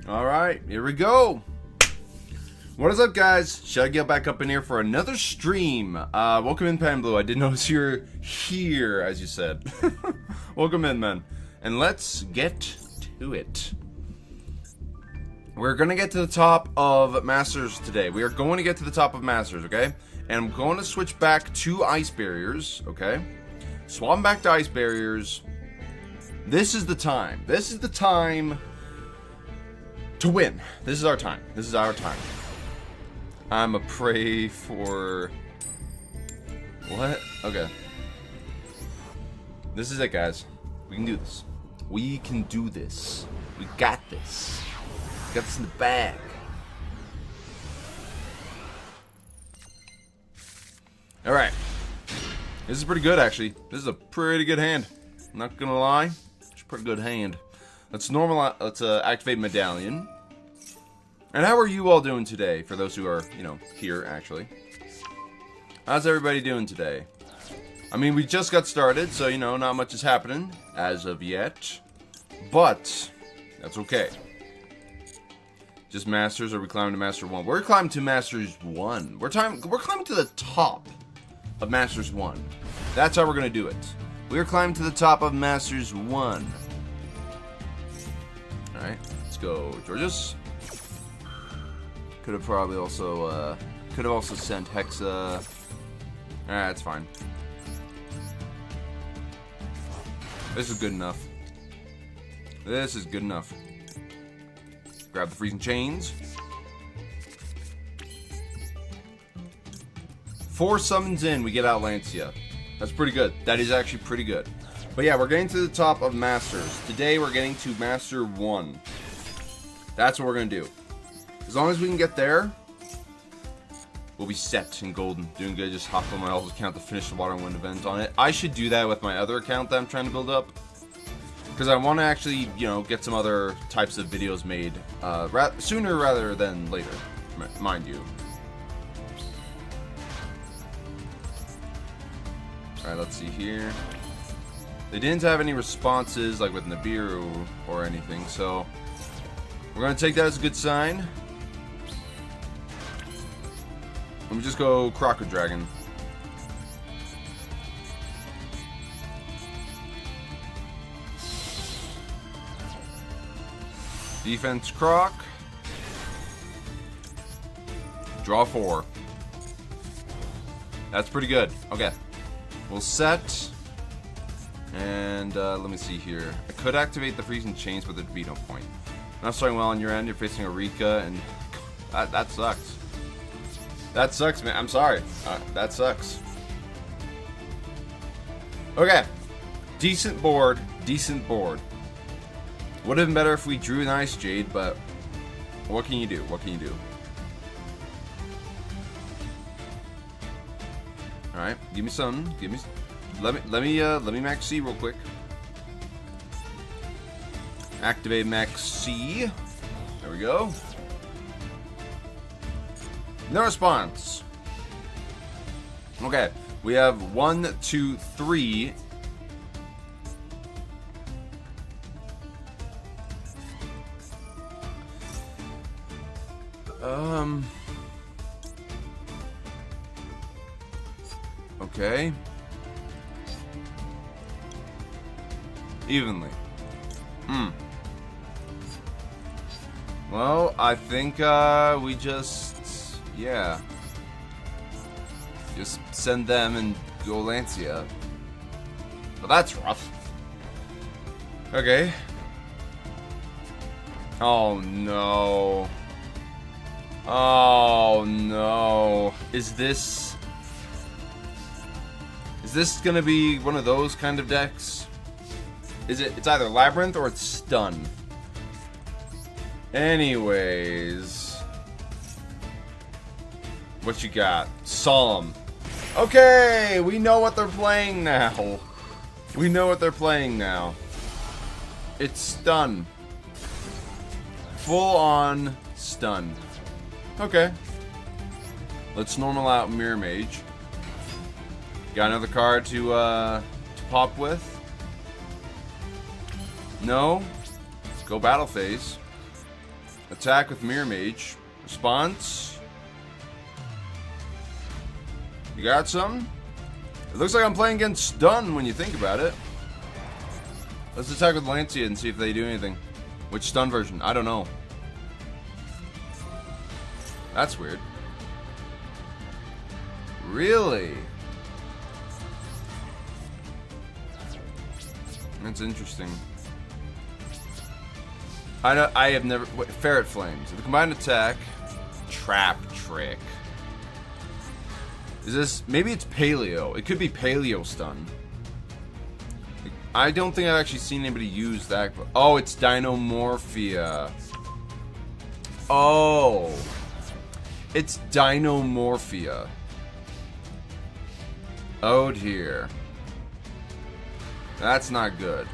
Alright, here we go. What is up, guys? Yugioh back up in here for another stream. Welcome in, Pan Blue. I did notice you're here, as you said. Welcome in, man. And let's get to it. We're going to get to the top of Masters today. We are going to get to the top of Masters, okay? And I'm going to switch back to Ice Barriers, okay? Swap back to Ice Barriers. This is the time. This is the time to win. This is our time. This is our time. I'm a prey for... What? Okay. This is it, guys. We can do this. We can do this. We got this. We got this in the bag. Alright. This is pretty good, actually. This is a pretty good hand. I'm not gonna lie. It's a pretty good hand. Let's activate Medallion. And how are you all doing today? For those who are, here, actually. How's everybody doing today? I mean, we just got started, so, not much is happening as of yet. But, that's okay. Just Masters, or we climbing to Master 1? We're climbing to Masters 1. We're climbing to the top of Masters 1. That's how we're going to do it. We're climbing to the top of Masters 1. Alright, let's go, Georges. Could have probably also, sent Hexa. That's fine. This is good enough. This is good enough. Grab the freezing chains. 4 summons in, we get Outlancia. That's pretty good. That is actually pretty good. But yeah, we're getting to the top of Masters. Today we're getting to Master 1. That's what we're going to do. As long as we can get there, we'll be set and golden. Doing good, just hop on my old account to finish the Water and Wind event on it. I should do that with my other account that I'm trying to build up. Because I want to actually, get some other types of videos made sooner rather than later, mind you. Alright, let's see here. They didn't have any responses, like with Nibiru or anything, so we're going to take that as a good sign. Let me just go Croco Dragon. Defense Croc. Draw 4. That's pretty good. Okay. We'll set. And let me see here. I could activate the freezing chains, but there'd be no point. Not starting well on your end. You're facing a Rika, and that sucks. That sucks, man. I'm sorry. That sucks. Okay. Decent board. Decent board. Would have been better if we drew an Ice Jade, but what can you do? What can you do? All right, give me some. Let me Max C real quick. Activate Max C. There we go. No response. Okay, we have 1, 2, 3. Okay. Evenly. Well, I think we just send them and go Lancia. But that's rough. Okay. Oh no. Oh no. Is this gonna be one of those kind of decks? It's either Labyrinth or it's Stun. Anyways. What you got? Solemn. Okay, we know what they're playing now. We know what they're playing now. It's Stun. Full on Stun. Okay. Let's normal out Mirror Mage. Got another card to pop with? No? Let's go Battle Phase. Attack with Mirror Mage. Response. You got some? It looks like I'm playing against stun when you think about it. Let's attack with Lancia and see if they do anything. Which stun version? I don't know. That's weird. Really? That's interesting. I have never... Ferret Flames. The combined attack... Trap Trick. Is this... Maybe it's Paleo. It could be Paleo Stun. I don't think I've actually seen anybody use that. Oh, it's Dinomorphia. Oh. It's Dinomorphia. Oh dear. That's not good.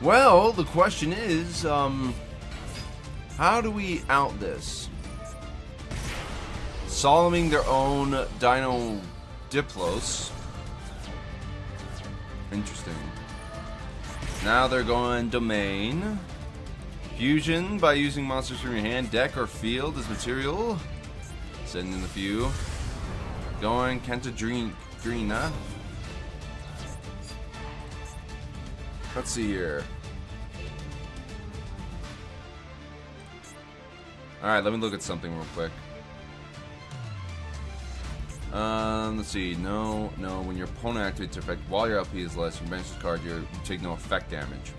Well, the question is, how do we out this? Solemning their own Dino Diplos. Interesting. Now they're going Domain. Fusion by using monsters from your hand, deck, or field as material. Send in the few. Going Kentadrina. Let's see here. Alright, let me look at something real quick. Let's see. No. When your opponent activates effect while your LP is less, you banish this card, you take no effect damage.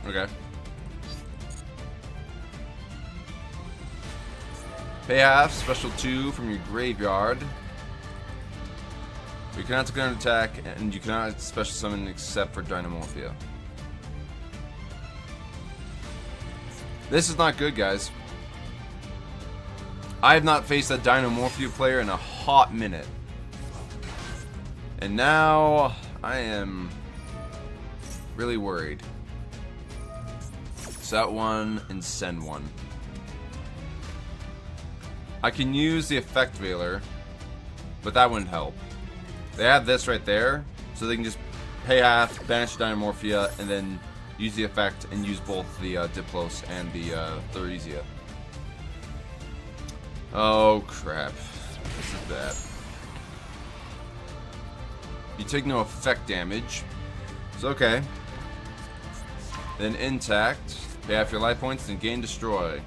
Okay. Pay half, special 2 from your graveyard. You cannot take an attack, and you cannot special summon except for Dinomorphia. This is not good, guys. I have not faced a Dinomorphia player in a hot minute. And now I am really worried. Set one and send one. I can use the Effect Veiler, but that wouldn't help. They have this right there, so they can just pay half, banish Dinomorphia, and then use the effect and use both the Diplos and the Theresia. Oh crap. This is bad. You take no effect damage. It's okay. Then intact. Pay half your life points and gain destroy.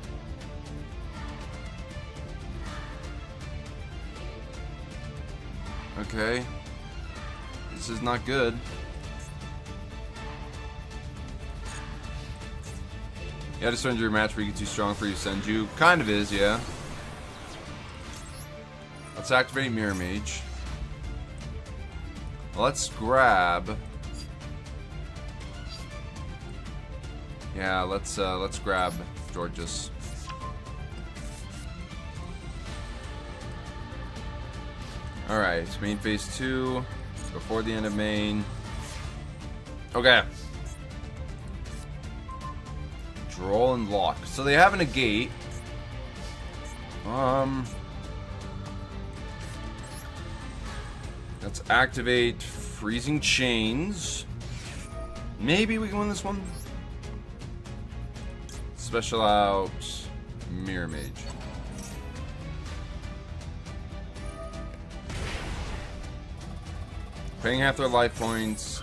Okay. This is not good. Yeah, just surrender your match where you get too strong for you send you. Kind of is, yeah. Let's activate Mirror Mage. Let's grab. Yeah, let's grab Georges. Alright, main phase 2. Before the end of main. Okay. Draw and lock. So they have a negate. Let's activate Freezing Chains. Maybe we can win this one. Special out Mirror Mage. Paying half their life points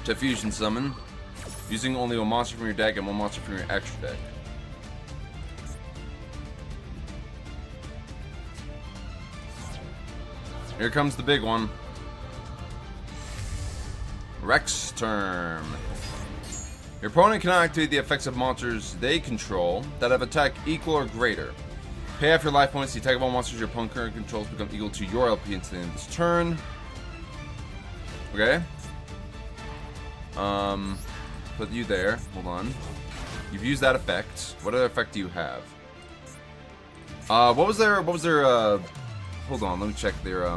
to fusion summon, using only one monster from your deck and one monster from your extra deck. Here comes the big one. Rex turn. Your opponent cannot activate the effects of monsters they control that have attack equal or greater. Pay half your life points. The attack of all monsters your opponent currently controls become equal to your LP until the end of this turn. Okay. Put you there. Hold on. You've used that effect. What other effect do you have? What was their hold on, let me check their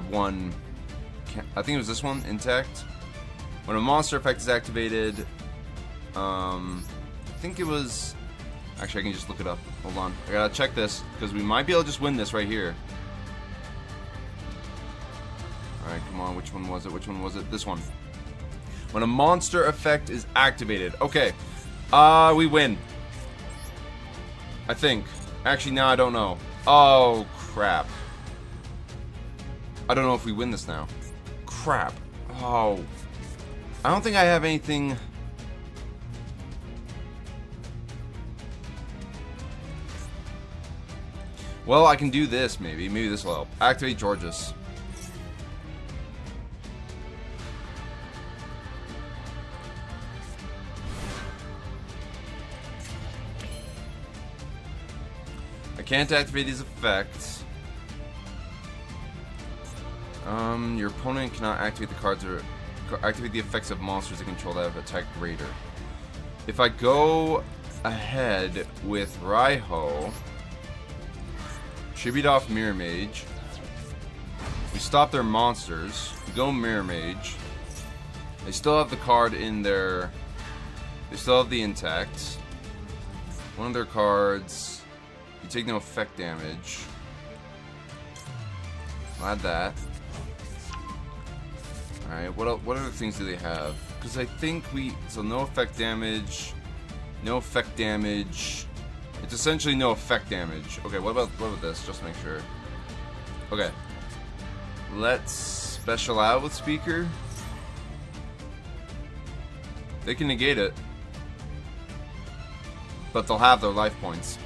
one. I think it was this one, intact. When a monster effect is activated, I think it was. Actually, I can just look it up. Hold on, I gotta check this because we might be able to just win this right here. All right, come on. Which one was it? Which one was it? This one. When a monster effect is activated. Okay. We win. I think. Actually, now I don't know. Oh, crap. I don't know if we win this now. Crap. Oh. I don't think I have anything... Well, I can do this, maybe. Maybe this will help. Activate Georges. I can't activate these effects. Your opponent cannot activate the cards or activate the effects of monsters that control that have attack greater. If I go ahead with Raiho, tribute off Mirror Mage, we stop their monsters, we go Mirror Mage, they still have the card in their, they still have the intact, one of their cards, you take no effect damage, I'll add that. Alright, what other things do they have? Because I think so no effect damage, no effect damage. It's essentially no effect damage. Okay, what about this? Just to make sure. Okay. Let's special out with Speaker. They can negate it. But they'll have their life points.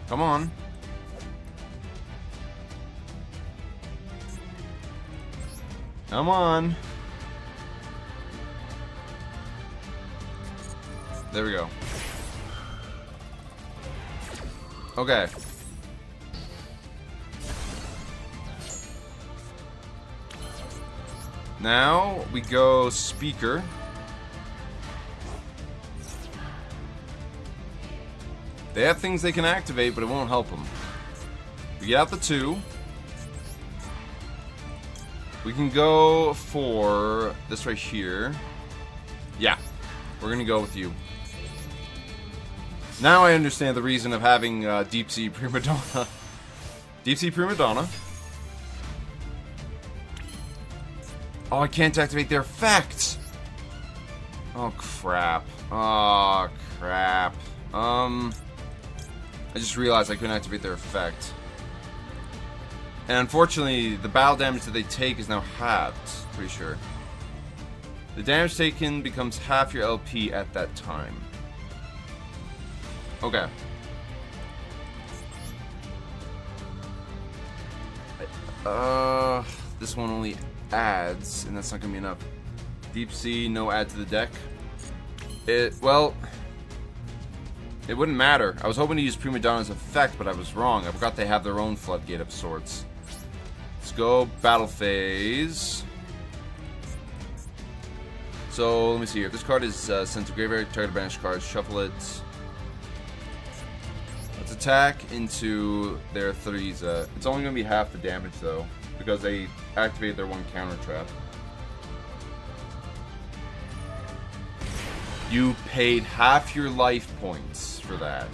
Come on. Come on. There we go. Okay. Now we go Speaker. They have things they can activate, but it won't help them. We get out the 2. We can go for this right here. Yeah, we're gonna go with you. Now I understand the reason of having Deep Sea Prima Donna. Deep Sea Prima Donna. Oh, I can't activate their effect. Oh crap. Oh crap. I just realized I couldn't activate their effect. And unfortunately, the battle damage that they take is now halved. Pretty sure. The damage taken becomes half your LP at that time. Okay. This one only adds, and that's not gonna be enough. Deep Sea, no add to the deck. Well, it wouldn't matter. I was hoping to use Prima Donna's effect, but I was wrong. I forgot they have their own floodgate of sorts. Let's go battle phase. So let me see here. If this card is sent to graveyard, target banished cards, shuffle it. Let's attack into their Threeza. It's only going to be half the damage though, because they activate their one counter trap. You paid half your life points for that.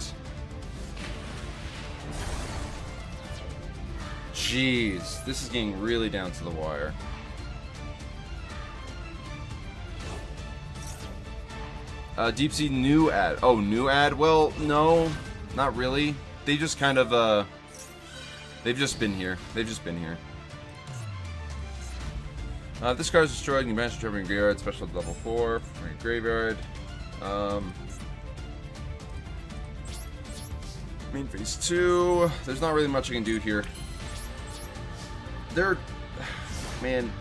Jeez, this is getting really down to the wire. Deep Sea new ad. Oh, new ad? Well, no, not really. They just kind of, they've just been here. They've just been here. This card is destroyed. You can banish your graveyard. Special level 4 from your graveyard. Main phase 2. There's not really much I can do here. Man,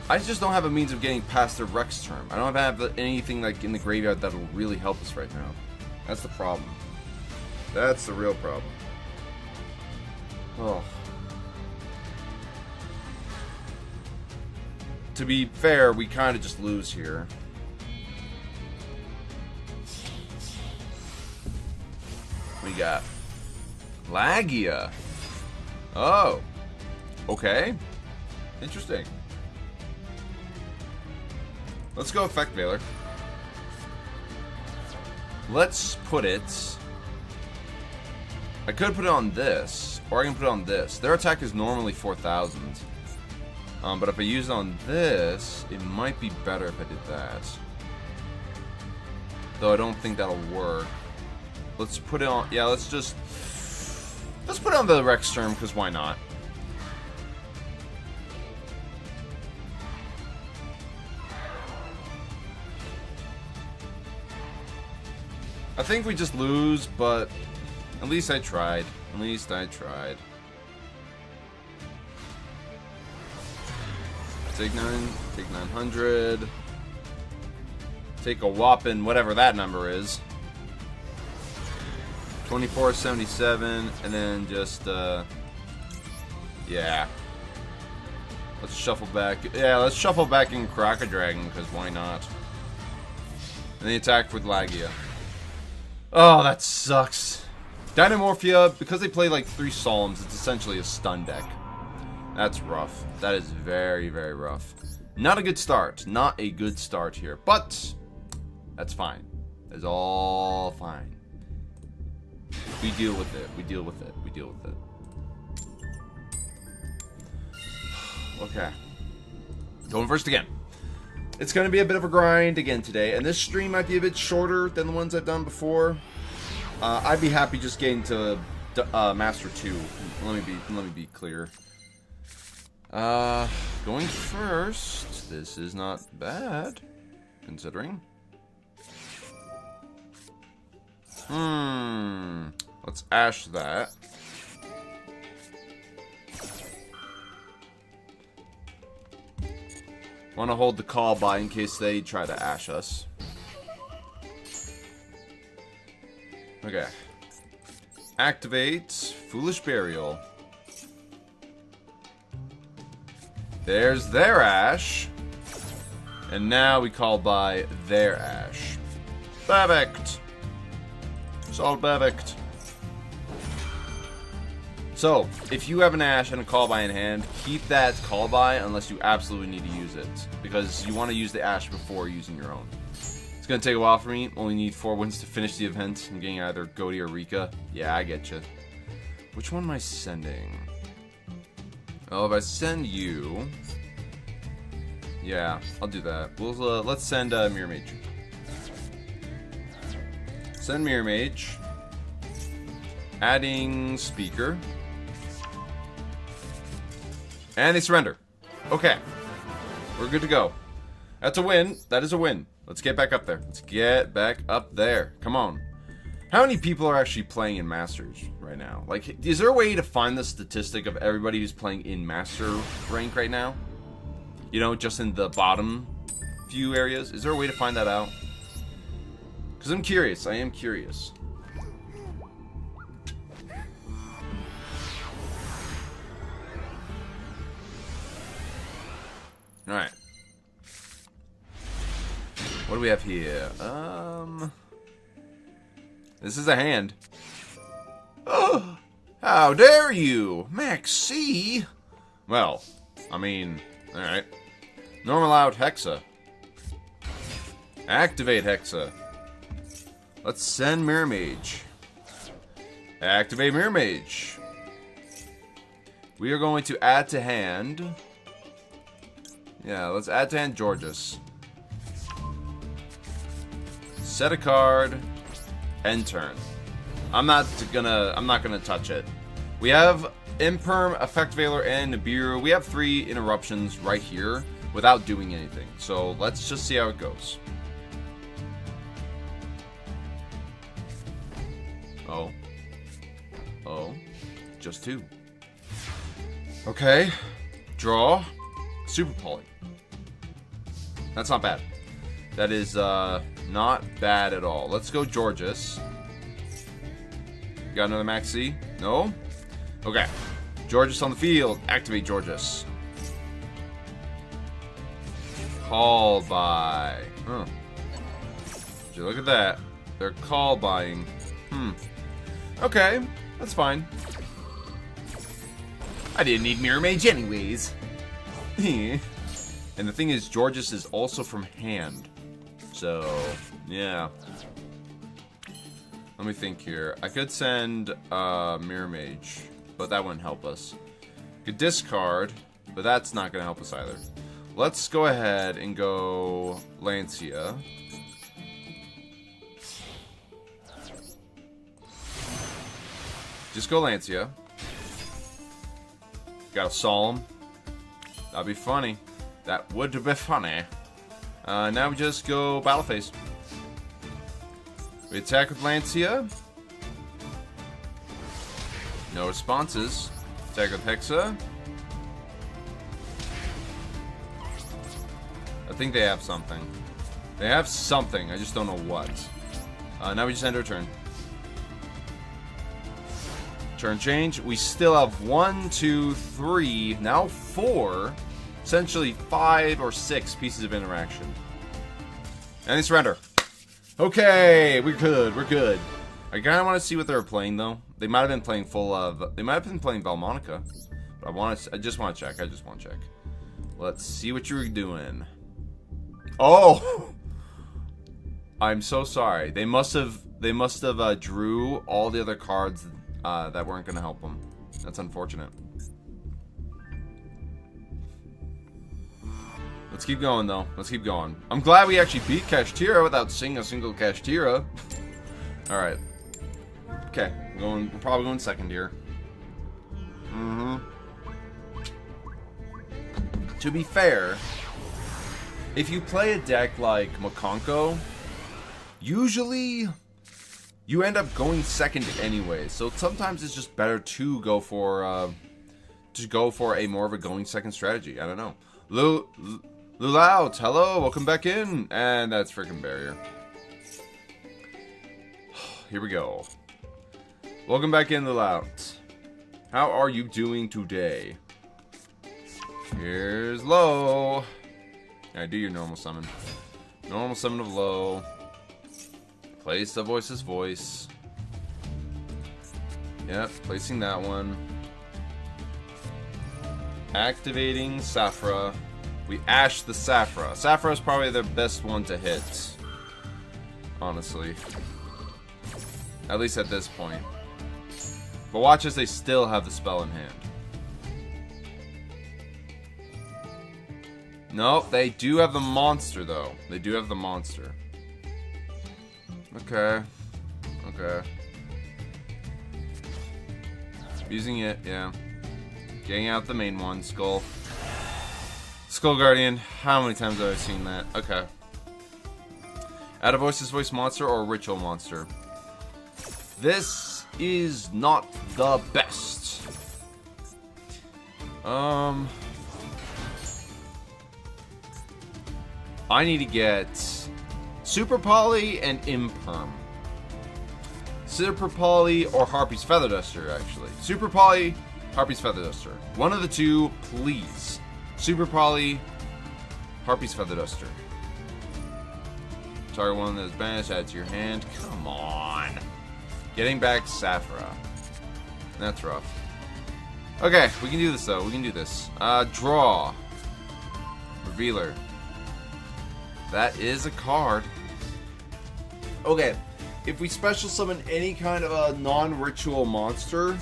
I just don't have a means of getting past their Rex term. I don't have anything like in the graveyard that'll really help us right now. That's the problem. That's the real problem. Oh. To be fair, we kind of just lose here. We got Lagia. Oh. Okay. Interesting. Let's go Effect Veiler. Let's put it... I could put it on this, or I can put it on this. Their attack is normally 4,000. But if I use it on this, it might be better if I did that. Though I don't think that'll work. Let's put it on... Yeah, let's put it on the Rex term, because why not? I think we just lose, but at least I tried. At least I tried. Take 900. Take a whopping whatever that number is. 2477, and then just yeah. Let's shuffle back. Yeah, let's shuffle back in Crocodile, because why not? And the attack with Lagia. Oh, that sucks. Dynamorphia, because they play like 3 Solemns, it's essentially a stun deck. That's rough. That is very, very rough. Not a good start. Not a good start here. But that's fine. It's all fine. We deal with it. We deal with it. We deal with it. Okay. Going first again. It's going to be a bit of a grind again today, and this stream might be a bit shorter than the ones I've done before. I'd be happy just getting to Master 2. Let me be clear. Going first. This is not bad, considering. Let's Ash that. Want to hold the call by in case they try to Ash us. Okay. Activate Foolish Burial. There's their Ash. And now we call by their Ash. Perfect. It's all perfect. So, if you have an Ash and a Call By in hand, keep that Call By unless you absolutely need to use it. Because you want to use the Ash before using your own. It's going to take a while for me. Only need 4 wins to finish the event. I'm getting either Goaty or Rika. Yeah, I get you. Which one am I sending? Well, if I send you... Yeah, I'll do that. We'll, let's send Mirror Mage. Send Mirror Mage. Adding Speaker. And they surrender. Okay. We're good to go. That's a win. That is a win. Let's get back up there. Let's get back up there. Come on. How many people are actually playing in Masters right now? Like, is there a way to find the statistic of everybody who's playing in Master rank right now? You know, just in the bottom few areas? Is there a way to find that out? Because I'm curious. I am curious. Alright. What do we have here? This is a hand. Oh, how dare you, Maxi? Well, I mean, alright. Normal out Hexa. Activate Hexa. Let's send Mirror Mage. Activate Mirror Mage. We are going to add to hand. Yeah, let's add to hand Georges. Set a card. End turn. I'm not gonna touch it. We have Imperm, Effect Veiler, and Nibiru. We have 3 interruptions right here without doing anything. So let's just see how it goes. Oh. Oh. Just 2. Okay. Draw. Super Poly. That's not bad. That is not bad at all. Let's go Georges. Got another Maxi? No? Okay. Georges on the field. Activate Georges. Call by. Huh. Would you look at that? They're call buying. Okay. That's fine. I didn't need Mirror Mage anyways. And the thing is, Georges is also from hand. So, yeah. Let me think here. I could send Mirror Mage, but that wouldn't help us. Could discard, but that's not going to help us either. Let's go ahead and go Lancia. Just go Lancia. Got a Solemn. That'd be funny. That would be funny. Now we just go Battle Phase. We attack with Lancia. No responses. Attack with Hexa. I think they have something. They have something. I just don't know what. Now we just end our turn. Turn change. We still have 1, 2, 3, now 4, essentially 5 or 6 pieces of interaction. And they surrender. Okay, we're good. We're good. I kind of want to see what they were playing though. They might have been playing full of. They might have been playing Valmonica. But I just want to check. I just want to check. Let's see what you were doing. Oh, I'm so sorry. They must have drew all the other cards that weren't going to help them. That's unfortunate. Let's keep going, though. Let's keep going. I'm glad we actually beat Kashtira without seeing a single Kashtira. Alright. Okay. We're probably going second here. To be fair, if you play a deck like Makonko, usually you end up going second anyway. So sometimes it's just better to go for a more of a going second strategy. I don't know. Lulaut, hello, welcome back in. And that's freaking barrier. Here we go. Welcome back in, Lulaut. How are you doing today? Here's Low. Alright, do your normal summon. Normal summon of Low. Place the voice's voice. Yep, placing that one. Activating Safra. We Ash the Safra. Safra is probably the best one to hit. Honestly. At least at this point. But watch as they still have the spell in hand. Nope, they do have the monster though. They do have the monster. Okay. Okay. Using it, yeah. Getting out the main one, Skull. Skull Guardian. How many times have I seen that? Okay. Add a voice's voice monster or a ritual monster. This is not the best. I need to get Super Poly and Imperm. Super Poly or Harpy's Feather Duster, actually. Super Poly, Harpy's Feather Duster. One of the two, please. Super Poly, Harpy's Feather Duster. Target one that is banished, add to your hand. Come on. Getting back Safra. That's rough. Okay, we can do this though. We can do this. Draw. Revealer. That is a card. Okay, if we special summon any kind of a non-ritual monster,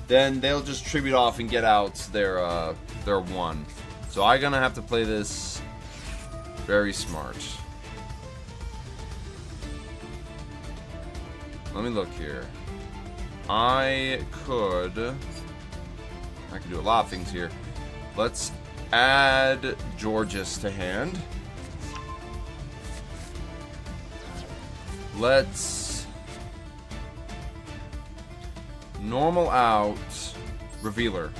then they'll just tribute off and get out their one. So I'm gonna have to play this very smart. Let me look here. I could do a lot of things here. Let's add Georges to hand. Let's normal out Revealer.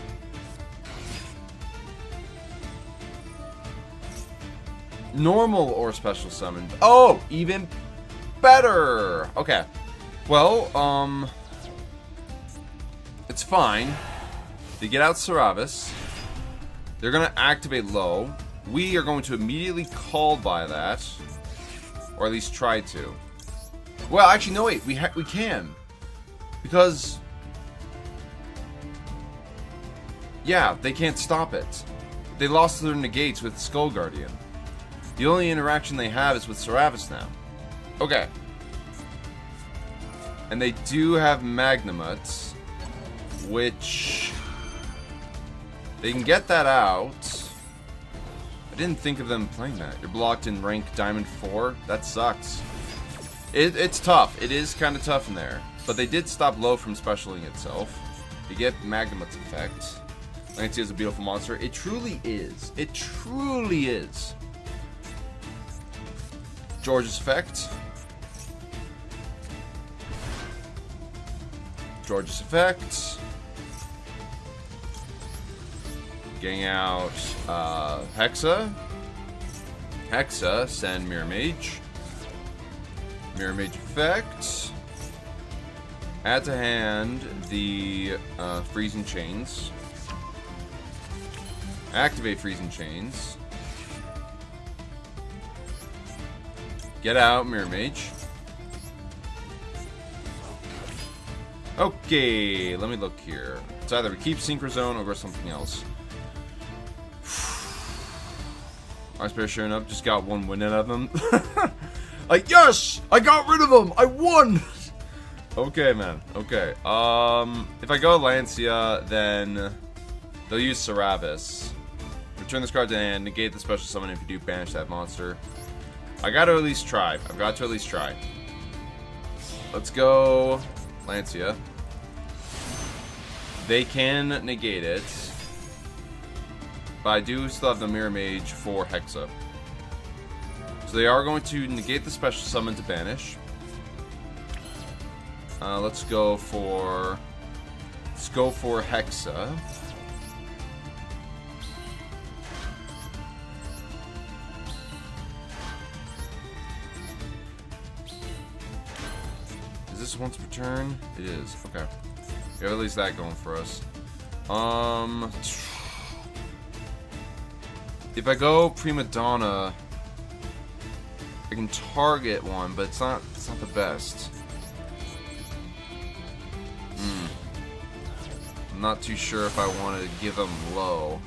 Normal or special summoned. Oh, even better. Okay. Well, it's fine. They get out Saravis. They're gonna activate Low. We are going to immediately call by that, or at least try to. Well, actually, no, wait. We can, because yeah, they can't stop it. they lost their negates with Skull Guardian. The only interaction they have is with Saravis now. Okay. And they do have Magnamut, which they can get that out. I didn't think of them playing that. You're blocked in rank Diamond 4. That sucks. It's tough. It is kind of tough in there. But they did stop low from specialing itself. You get Magnamut's effect. Lancia is a beautiful monster. It truly is. It truly is. George's effect. George's effect. Getting out Hexa. Hexa, send Mirror Mage. Mirror Mage effect. Add to hand the Freezing Chains. Activate Freezing Chains. Get out Mirror Mage. Okay, let me look here. It's either we keep Synchro Zone or go something else. Ice Bear showing up, just got one win out of them. Like, yes! I got rid of them! I won! Okay, man. Okay. If I go Lancia, then they'll use Saravis. Return this card to hand, negate the special summon if you do banish that monster. I gotta at least try. I've got to at least try. Let's go Lancia. They can negate it. But I do still have the Mirror Mage for Hexa. So they are going to negate the special summon to banish. Let's go for Hexa. Is this once per turn? It is. Okay. We have at least that going for us. If I go Prima Donna, I can target one, but it's not the best. I'm not too sure if I want to give them low.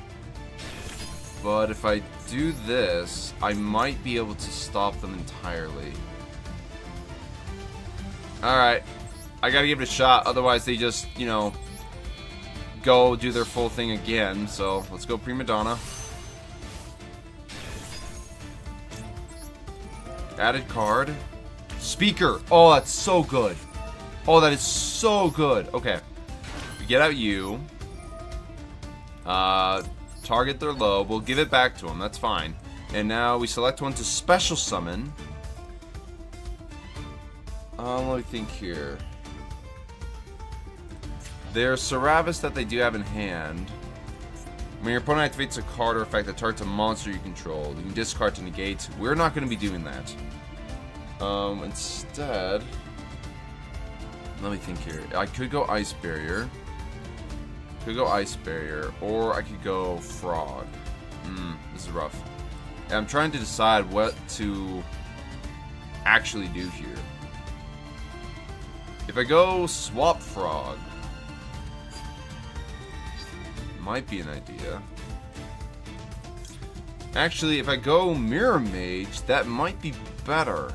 But if I do this, I might be able to stop them entirely. Alright. I gotta give it a shot, otherwise they just, you know, go do their full thing again. So, let's go Prima Donna. Added card. Speaker! Oh, that's so good. Oh, that is so good. Okay. We get out you. Target their low. We'll give it back to them. That's fine. And now we select one to special summon. Let me think here. There's Saravis that they do have in hand. When your opponent activates a card or effect that targets a monster you control, you can discard to negate. We're not going to be doing that. Instead, let me think here. I could go Ice Barrier. Or I could go Frog. This is rough. And I'm trying to decide what to actually do here. If I go Swap Frog, might be an idea. Actually, if I go Mirror Mage, that might be better.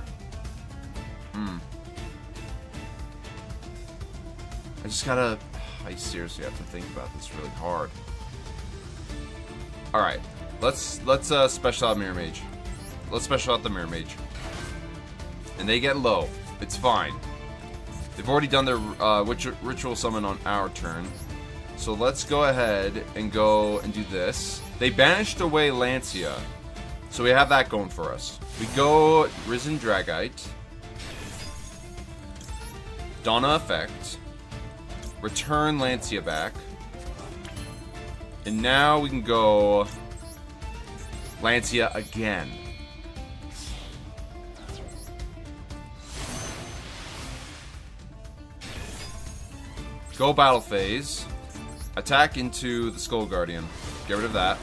I seriously have to think about this really hard. Alright, let's special out Mirror Mage. Let's special out the Mirror Mage. And they get low. It's fine. They've already done their ritual summon on our turn. So let's go ahead and go and do this. They banished away Lancia. So we have that going for us. We go Risen Dragite. Donna effect. Return Lancia back. And now we can go Lancia again. Go battle phase. Attack into the Skull Guardian. Get rid of that.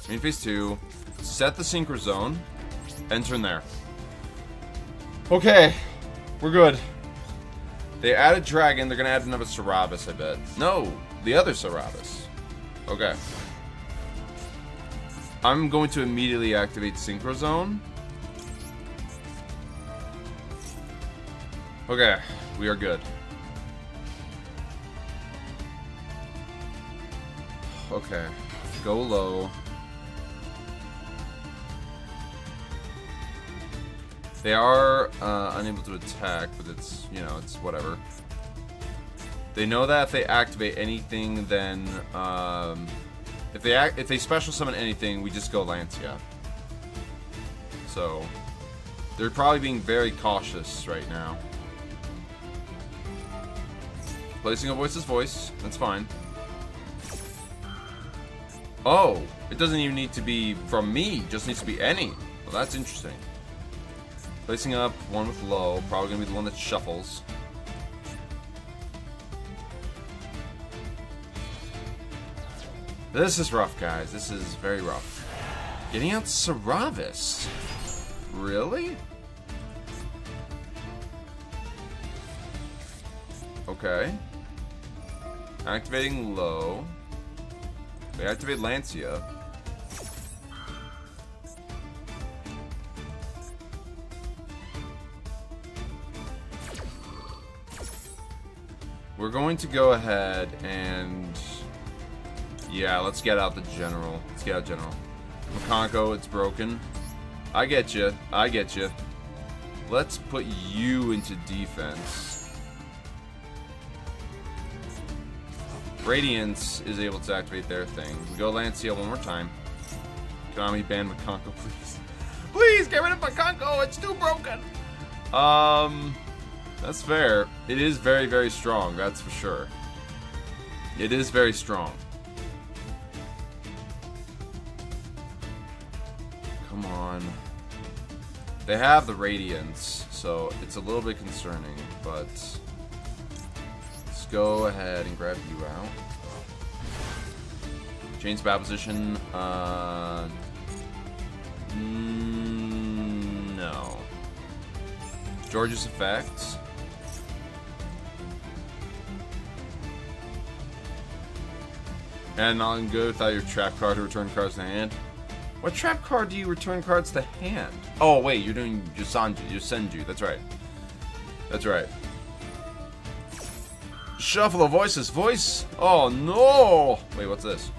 Main phase 2. Set the Synchro Zone. Enter in there. Okay. We're good. They added Dragon. They're going to add another Saravis, I bet. No. The other Saravis. Okay. I'm going to immediately activate Synchro Zone. Okay, we are good. Okay, go low. They are unable to attack, but it's, you know, it's whatever. They know that if they activate anything, then if they special summon anything, we just go Lancia. So they're probably being very cautious right now. Placing a Voice's Voice, that's fine. Oh, it doesn't even need to be from me, it just needs to be any. Well, that's interesting. Placing up one with low, probably gonna be the one that shuffles. This is rough, guys. This is very rough. Getting out Saravis. Really? Okay. Activating low. They activate Lancia. We're going to go ahead and... yeah, let's get out the General. Let's get out General. Makonko, it's broken. I get you. I get you. Let's put you into defense. Radiance is able to activate their thing. We go Lancia one more time. Konami ban Makonko, please. Please, get rid of Makonko! It's too broken! That's fair. It is very, very strong, that's for sure. It is very strong. Come on. They have the Radiance, so it's a little bit concerning, but... let's go ahead and grab you out. Change battle position. No. George's effect. And not good without your trap card to return cards to hand. What trap card do you return cards to hand? Oh wait, you're doing Yosenju. That's right. That's right. Shuffle a Voice's Voice. Oh no! Wait, what's this?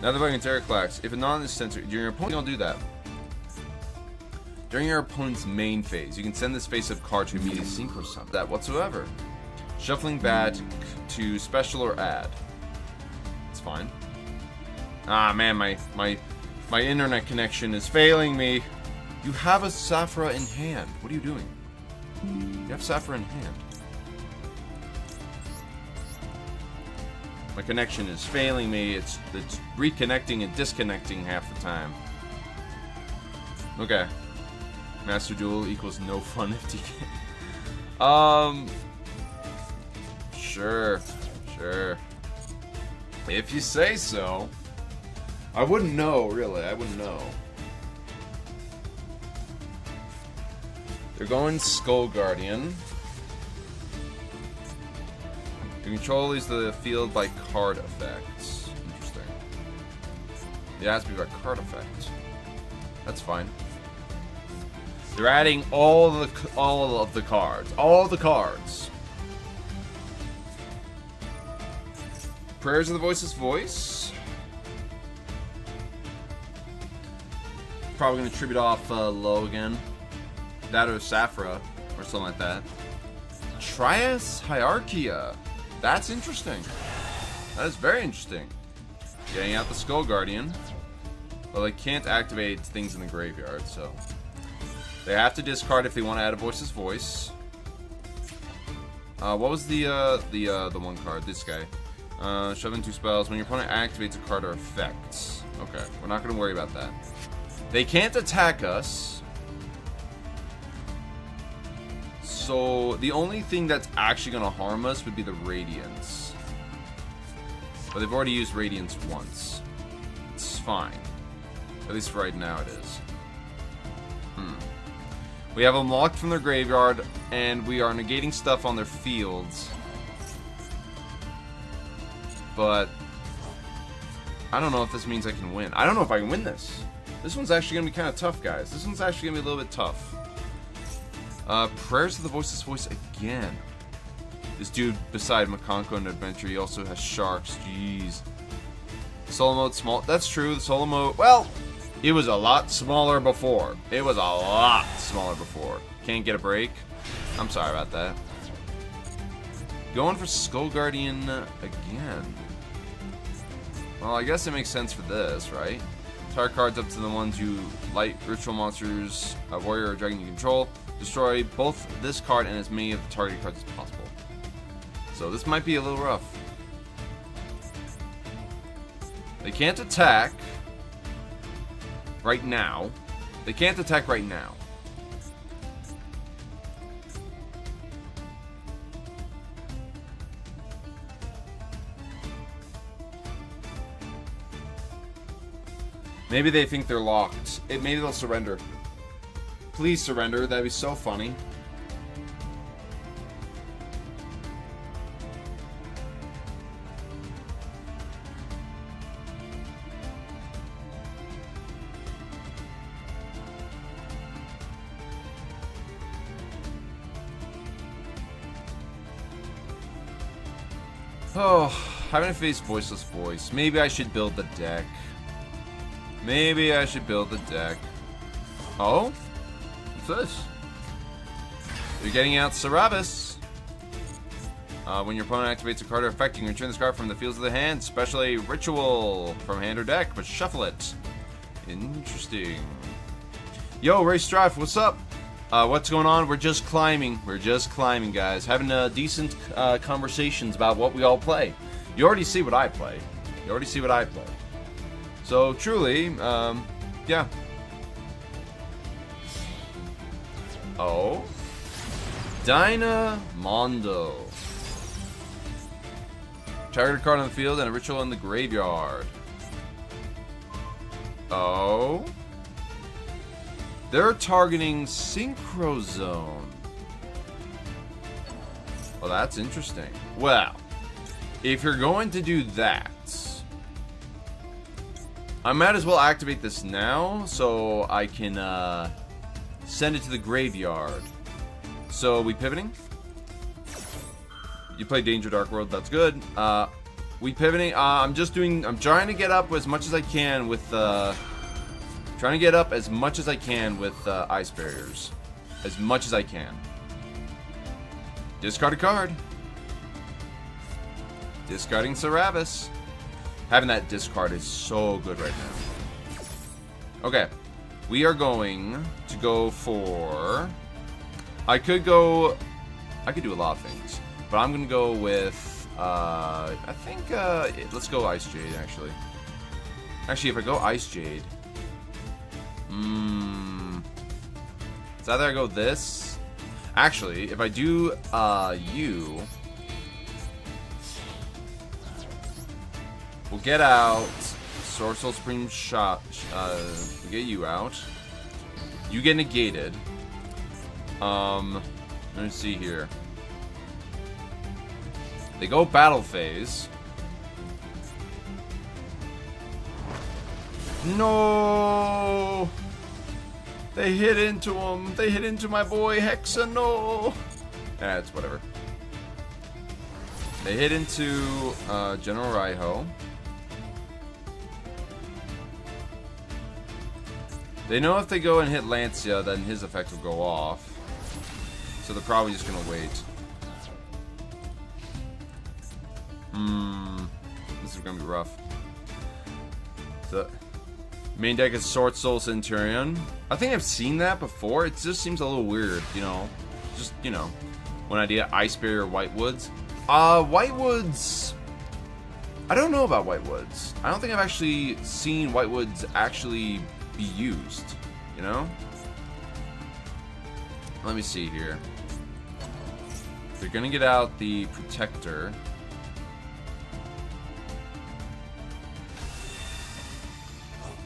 Now the fucking Terraclax. If a non-censored during your opponent, don't do that. During your opponent's main phase, you can send this face-up card to immediately synchro summon that whatsoever. Shuffling back to special or add. It's fine. Ah man, my internet connection is failing me. You have a Safra in hand. What are you doing? You have Safra in hand. My connection is failing me. It's reconnecting and disconnecting half the time. Okay. Master Duel equals no fun FTK. Sure. Sure. If you say so. I wouldn't know, really. I wouldn't know. They're going Skull Guardian. You control the field by card effects. Interesting. It has to be by card effect. That's fine. They're adding all of the cards. All the cards. Prayers of the Voice's Voice. Probably going to tribute off low again. That or Safra. Or something like that. Trias Hierarchia. That's interesting. That is very interesting. Getting out the Skull Guardian. Well, they can't activate things in the graveyard, so... they have to discard if they want to add a Voice's Voice. What was the one card? This guy. Shove in 2 spells. When your opponent activates a card or effects. Okay, we're not going to worry about that. They can't attack us. So, the only thing that's actually going to harm us would be the Radiance. But they've already used Radiance once. It's fine. At least right now it is. We have them locked from their graveyard, and we are negating stuff on their fields. But I don't know if this means I can win. I don't know if I can win this. This one's actually going to be kind of tough, guys. This one's actually going to be a little bit tough. Prayers to the Voiceless Voice again. This dude, beside Makonko and Adventure, he also has Sharks. Jeez. Solo mode small. That's true. The solo mode, well, it was a lot smaller before. It was a lot smaller before. Can't get a break. I'm sorry about that. Going for Skull Guardian again. Well, I guess it makes sense for this, right? Target cards up to the ones you light ritual monsters, a warrior or dragon you control. Destroy both this card and as many of the targeted cards as possible. So this might be a little rough. They can't attack right now. They can't attack right now. Maybe they think they're locked. Maybe they'll surrender. Please surrender. That'd be so funny. Oh, having to face Voiceless Voice. Maybe I should build the deck. Maybe I should build the deck. Oh? What's this? You're getting out Cerberus. When your opponent activates a card or effect, you can return this card from the fields of the hand. Especially Ritual from hand or deck, but shuffle it. Interesting. Yo, Ray Strife, what's up? What's going on? We're just climbing. We're just climbing, guys. Having decent conversations about what we all play. You already see what I play. You already see what I play. So, truly, yeah. Oh. Dynamondo. Targeted card on the field and a ritual in the graveyard. Oh. They're targeting Synchro Zone. Well, that's interesting. Well, if you're going to do that, I might as well activate this now so I can send it to the graveyard. So, we pivoting? You play Danger Dark World, that's good. We pivoting? I'm trying to get up as much as I can with Ice Barriers. As much as I can. Discard a card. Discarding Cerberus. Having that discard is so good right now. Okay. We are going to go for... I could do a lot of things. But I'm going to go with... I think... let's go Ice Jade, actually. Actually, if I go Ice Jade... It's either I go this. Actually, if I do you, we'll get out Sword Soul Supreme Shot. We'll get you out. You get negated. Let me see here. They go battle phase. No. They hit into him. They hit into my boy Hexa. No. It's whatever. They hit into General Raiho. They know if they go and hit Lancia, then his effect will go off. So they're probably just gonna wait. This is gonna be rough. So. Main deck is Sword Soul Centurion. I think I've seen that before. It just seems a little weird, you know. Just, you know, one idea. Ice Barrier, Whitewoods. Whitewoods. I don't know about Whitewoods. I don't think I've actually seen Whitewoods actually be used, you know. Let me see here. They're gonna get out the Protector.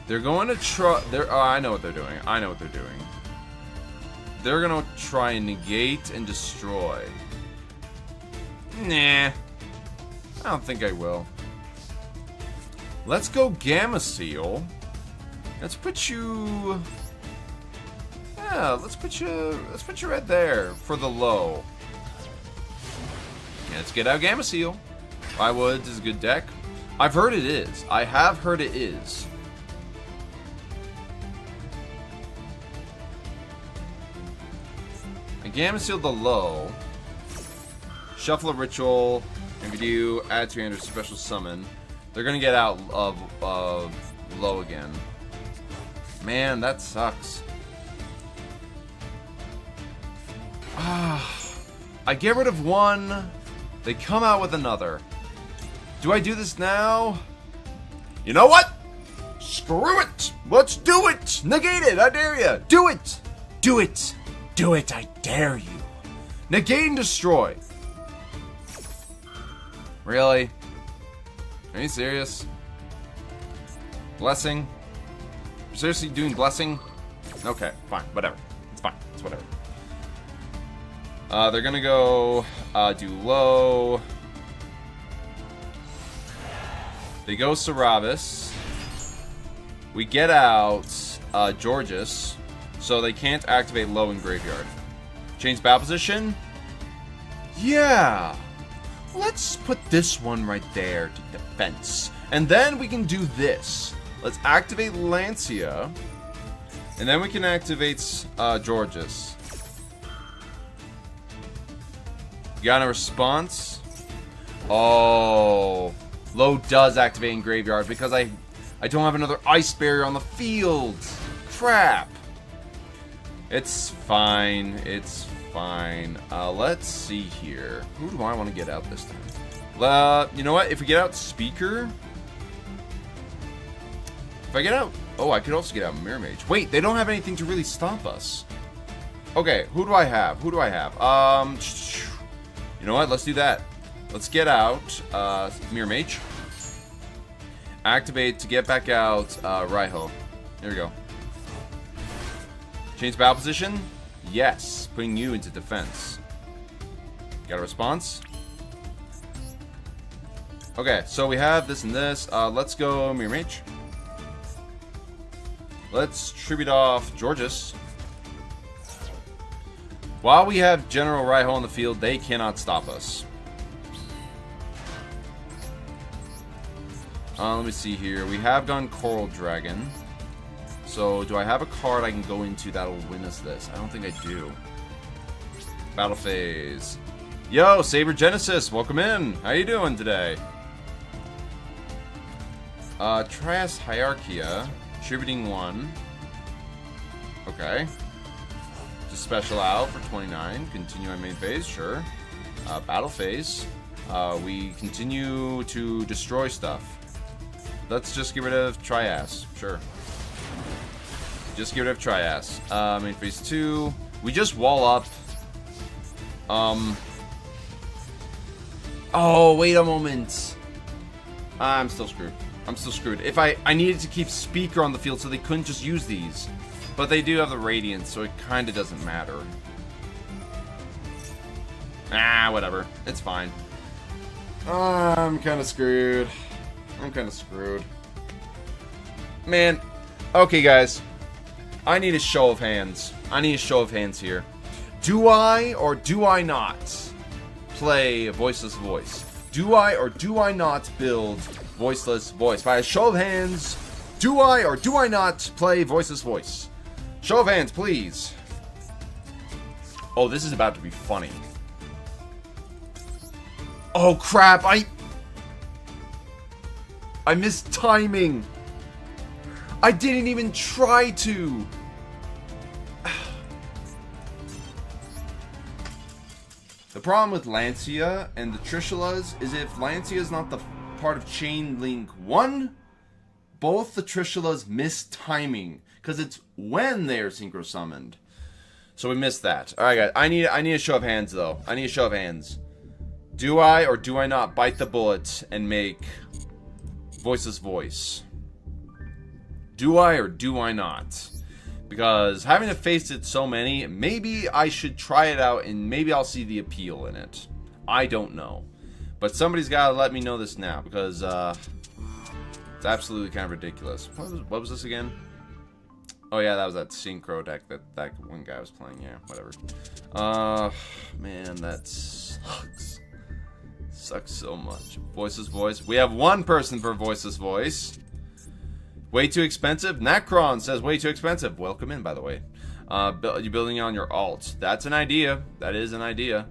They're going to try... Oh, I know what they're doing. I know what they're doing. They're going to try and negate and destroy. Nah. I don't think I will. Let's go Gamma Seal. Let's put you... Yeah, let's put you right there for the low. Yeah, let's get out Gamma Seal. Wildwoods is a good deck. I've heard it is. I have heard it is. I Gamma Seal the low. Shuffle a Ritual. If you do, add to your hand or special summon. They're gonna get out of low again. Man, that sucks. I get rid of one. They come out with another. Do I do this now? You know what? Screw it. Let's do it. Negate it. I dare you. Do it. Do it. Do it. I dare you. Negate and destroy. Really? Are you serious? Blessing? You're seriously doing blessing? Okay, fine. Whatever. It's fine. It's whatever. They're gonna go do low. They go Saravis. We get out Georges, so they can't activate low in graveyard. Change battle position? Yeah! Let's put this one right there to defense. And then we can do this. Let's activate Lancia. And then we can activate Georges. Got a response? Oh, low does activate in graveyard because I don't have another ice barrier on the field. Crap. It's fine. It's fine. Let's see here. Who do I want to get out this time? You know what? If we get out Speaker, if I get out, oh, I could also get out Mirror Mage. Wait, they don't have anything to really stop us. Okay, who do I have? Who do I have? You know what? Let's do that. Let's get out Mirror Mage. Activate to get back out Raiho. Here we go. Change battle position? Yes. Putting you into defense. Got a response? Okay, so we have this and this. Let's go Mirror Mage. Let's tribute off Georges. While we have General Raiho on the field, they cannot stop us. Let me see here. We have gone Coral Dragon. So, do I have a card I can go into that'll win us this? I don't think I do. Battle phase. Yo, Saber Genesis, welcome in. How you doing today? Trias Hierarchia. Tributing 1. Okay. Just special out for 29. Continue on main phase, sure. Battle phase. We continue to destroy stuff. Let's just get rid of Trias. Sure. Just get rid of Trias. Main phase 2. We just wall up. Oh, wait a moment. I'm still screwed. I'm still screwed. If I needed to keep Speaker on the field so they couldn't just use these. But they do have the Radiance, so it kind of doesn't matter. Ah, whatever. It's fine. I'm kind of screwed. I'm kind of screwed. Man. Okay, guys. I need a show of hands. I need a show of hands here. Do I or do I not play Voiceless Voice? Do I or do I not build Voiceless Voice? By a show of hands, do I or do I not play Voiceless Voice? Show of hands, please. Oh, this is about to be funny. Oh, crap. I missed timing. I didn't even try to. The problem with Lancia and the Trishulas is if Lancia is not the part of Chain Link 1, both the Trishulas miss timing because it's when they are synchro summoned. So we missed that. All right, guys. I need a show of hands though. I need a show of hands. Do I or do I not bite the bullet and make Voiceless Voice? Do I or do I not? Because having to face it so many, maybe I should try it out and maybe I'll see the appeal in it. I don't know. But somebody's got to let me know this now because It's absolutely kind of ridiculous. What was this again? Oh yeah, that was that Synchro deck that one guy was playing. Yeah, whatever. Man, that sucks. Sucks so much. Voiceless Voice. We have one person for Voiceless Voice. Way too expensive? Necron says way too expensive. Welcome in, by the way. You're building on your alt. That's an idea. That is an idea.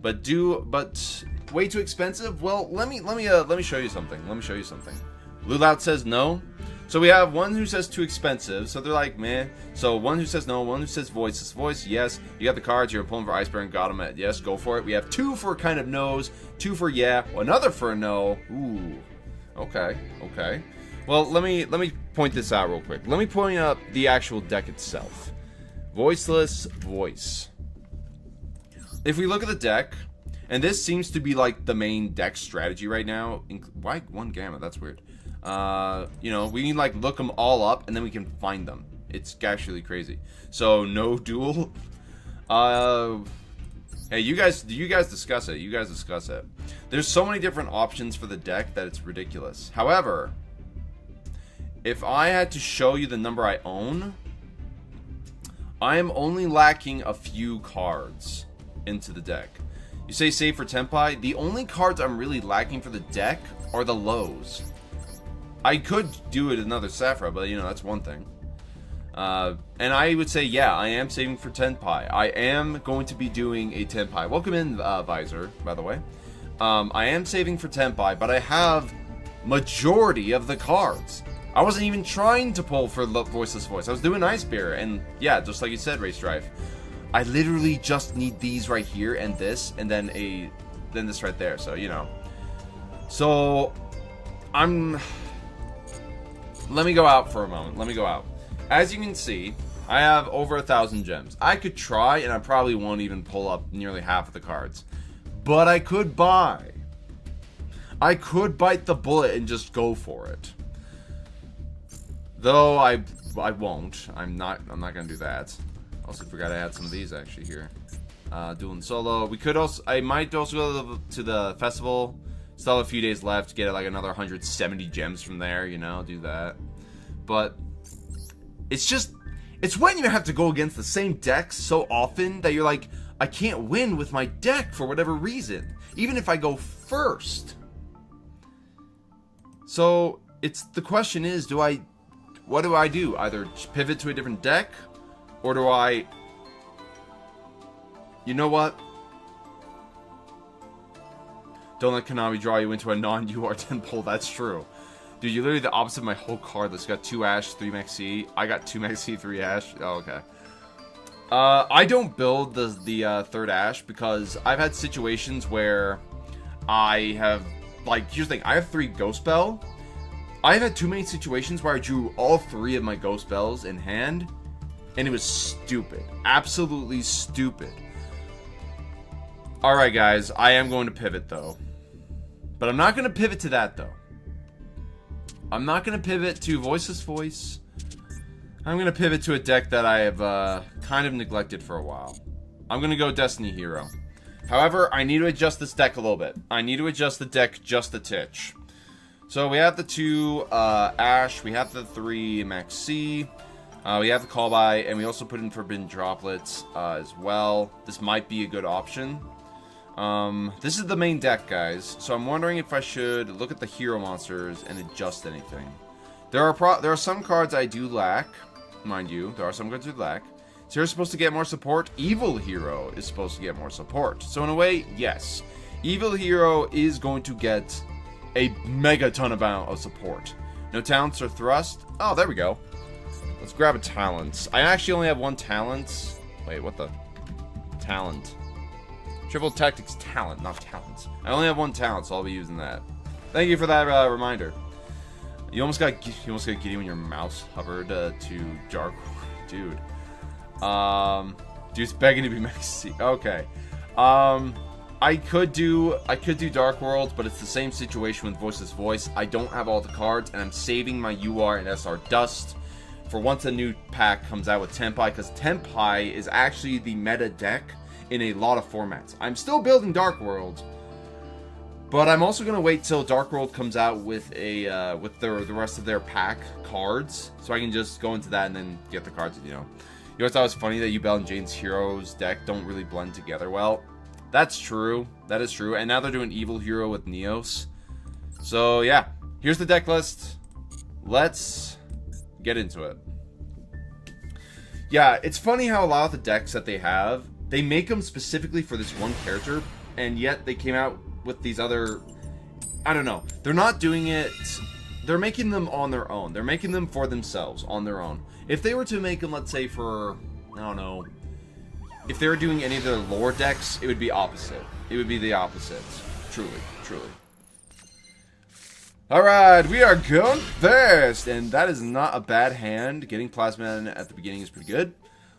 But way too expensive? Well, let me show you something. Let me show you something. Lulout says no. So we have one who says too expensive. So they're like, man. So one who says no, one who says Voiceless Voice. Yes. You got the cards. You're pulling for Iceberg. Got them at yes. Go for it. We have two for kind of no's, two for yeah, another for a no. Ooh. Okay. Okay. Well, let me point this out real quick. Let me point up the actual deck itself. Voiceless Voice. If we look at the deck, and this seems to be like the main deck strategy right now. Why one gamma? That's weird. You know, we can like look them all up and then we can find them. It's actually crazy. So no duel. Hey, you guys discuss it. You guys discuss it. There's so many different options for the deck that it's ridiculous. However, if I had to show you the number I own, I am only lacking a few cards into the deck. You say save for Tenpai. The only cards I'm really lacking for the deck are the lows. I could do it another Sapphire's, but you know, that's one thing. And I would say, yeah, I am saving for Tenpai. I am going to be doing a Tenpai. Welcome in, Visor, by the way. I am saving for Tenpai, but I have majority of the cards. I wasn't even trying to pull for Voiceless Voice. I was doing Ice Bear, and yeah, just like you said, Race Drive. I literally just need these right here and this, and then this right there. So you know. So let me go out for a moment. Let me go out. As you can see, I have over 1,000 gems. I could try, and I probably won't even pull up nearly half of the cards. But I could buy. I could bite the bullet and just go for it. Though I won't. I'm not gonna do that. Also forgot I had some of these actually here. Duel and solo. We could also. I might also go to the festival. Still have a few days left to get like another 170 gems from there. You know, do that. But it's when you have to go against the same decks so often that you're like, I can't win with my deck for whatever reason, even if I go first. So the question is, what do I do? Either pivot to a different deck, or do I, you know what? Don't let Konami draw you into a non-UR10 pull. That's true. Dude, you're literally the opposite of my whole card list. Got 2 Ash, 3 Maxi. I got 2 Maxi, 3 Ash. Oh, okay. I don't build the third Ash because I've had situations where I have, like, here's the thing. I have 3 Ghost Bell. I've had too many situations where I drew all 3 of my Ghost Bells in hand, and it was stupid. Absolutely stupid. Alright, guys. I am going to pivot, though. But I'm not going to pivot to that, though. I'm not going to pivot to Voiceless Voice. I'm going to pivot to a deck that I have kind of neglected for a while. I'm going to go Destiny Hero. However, I need to adjust this deck a little bit. I need to adjust the deck just a titch. So we have the 2 Ash, we have the 3 Maxi, we have the Call By, and we also put in Forbidden Droplets as well. This might be a good option. This is the main deck, guys, so I'm wondering if I should look at the hero monsters and adjust anything. There are some cards I do lack, mind you. There are some cards I do lack. So you're supposed to get more support. Evil Hero is supposed to get more support. So in a way, yes. Evil Hero is going to get a mega ton amount of support. No talents or thrust. Oh, there we go. Let's grab a talent. I actually only have 1 talent. Wait, what the? Talent. Triple Tactics talent, not talents. I only have 1 talent, so I'll be using that. Thank you for that reminder. You almost got giddy when your mouse hovered to Dark. Dude. Dude's begging to be Maxi. Okay. I could do Dark World, but it's the same situation with Voiceless Voice. I don't have all the cards, and I'm saving my UR and SR Dust for once a new pack comes out with Tenpai, because Tenpai is actually the meta deck in a lot of formats. I'm still building Dark World, But I'm also gonna wait till Dark World comes out with a the rest of their pack cards, so I can just go into that and then get the cards. You know what I thought was funny that Yubel and Jane's Heroes deck don't really blend together well. That's true. That is true. And now they're doing Evil Hero with Neos. So yeah, here's the deck list. Let's get into it. Yeah, it's funny how a lot of the decks that they have, they make them specifically for this one character, and yet they came out with these other, I don't know, they're not doing it, they're making them on their own. They're making them for themselves, on their own. If they were to make them, let's say for, I don't know, if they were doing any of their lore decks, it would be opposite. It would be the opposite. Truly, truly. Alright, we are going first, and that is not a bad hand. Getting Plasma at the beginning is pretty good.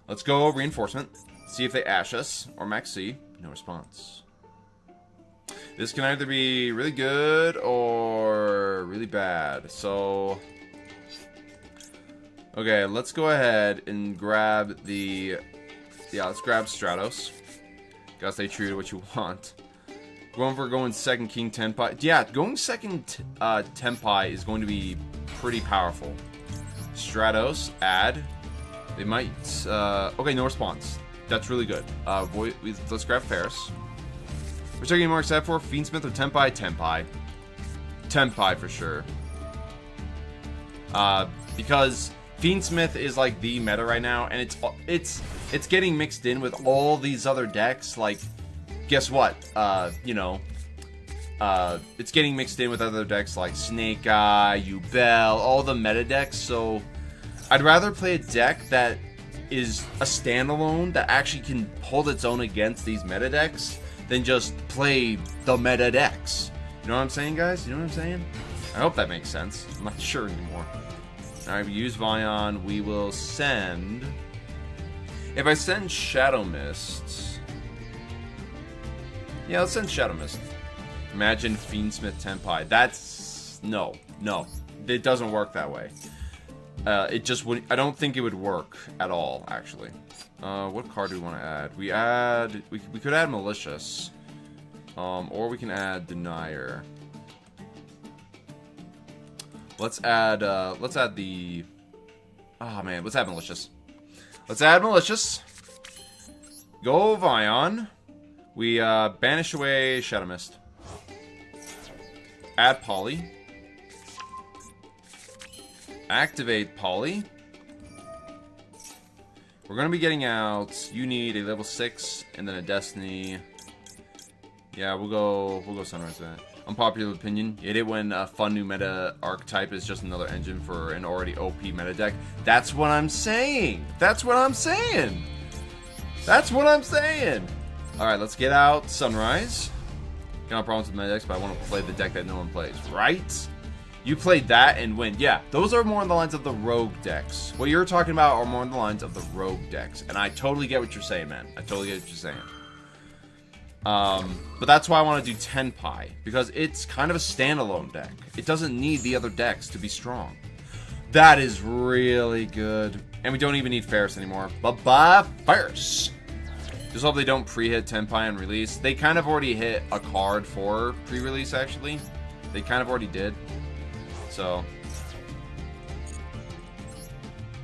Let's go Reinforcement, see if they Ash us, or Max C. No response. This can either be really good or really bad. So, okay, let's go ahead and grab the, let's grab Stratos. Gotta stay true to what you want. Going second King Tenpai. Yeah, going second Tenpai is going to be pretty powerful. Stratos, add. They might, okay, no response. That's really good. Let's grab Ferris. We're taking more except for Fiendsmith or Tenpai? Tenpai. Tenpai for sure. Because Fiendsmith is like the meta right now, and it's getting mixed in with all these other decks. Like, guess what? It's getting mixed in with other decks like Snake Eye, Yubel, all the meta decks. So I'd rather play a deck that is a standalone that actually can hold its own against these meta decks than just play the meta decks. You know what I'm saying, guys? You know what I'm saying? I hope that makes sense. I'm not sure anymore. Alright, we use Vion. We will send... If I send Shadow Mist... Yeah, let's send Shadow Mist. Imagine Fiendsmith Tenpai. That's... No. It doesn't work that way. It just would... I don't think it would work at all, actually. What card do we want to add? We could add Malicious. Or we can add Denier. Let's add the... Oh man, let's add Malicious. Let's add Malicious. Go Vion. We banish away Shadow Mist. Add Poly. Activate Poly. We're going to be getting out, you need a level 6 and then a Destiny. Yeah, we'll go Sunrise that. Unpopular opinion, hate it when a fun new meta archetype is just another engine for an already OP meta deck. That's what I'm saying. That's what I'm saying. That's what I'm saying. Alright, let's get out Sunrise. Got no problems with meta decks, but I want to play the deck that no one plays, right? You played that and win. Yeah, those are more on the lines of the rogue decks. What you're talking about are more on the lines of the rogue decks. And I totally get what you're saying, man. I totally get what you're saying. But that's why I want to do Tenpai. Because it's kind of a standalone deck. It doesn't need the other decks to be strong. That is really good. And we don't even need Ferris anymore. Bye-bye, Ferris. Just hope they don't pre-hit Tenpai on release. They kind of already hit a card for pre-release, actually. They kind of already did. So,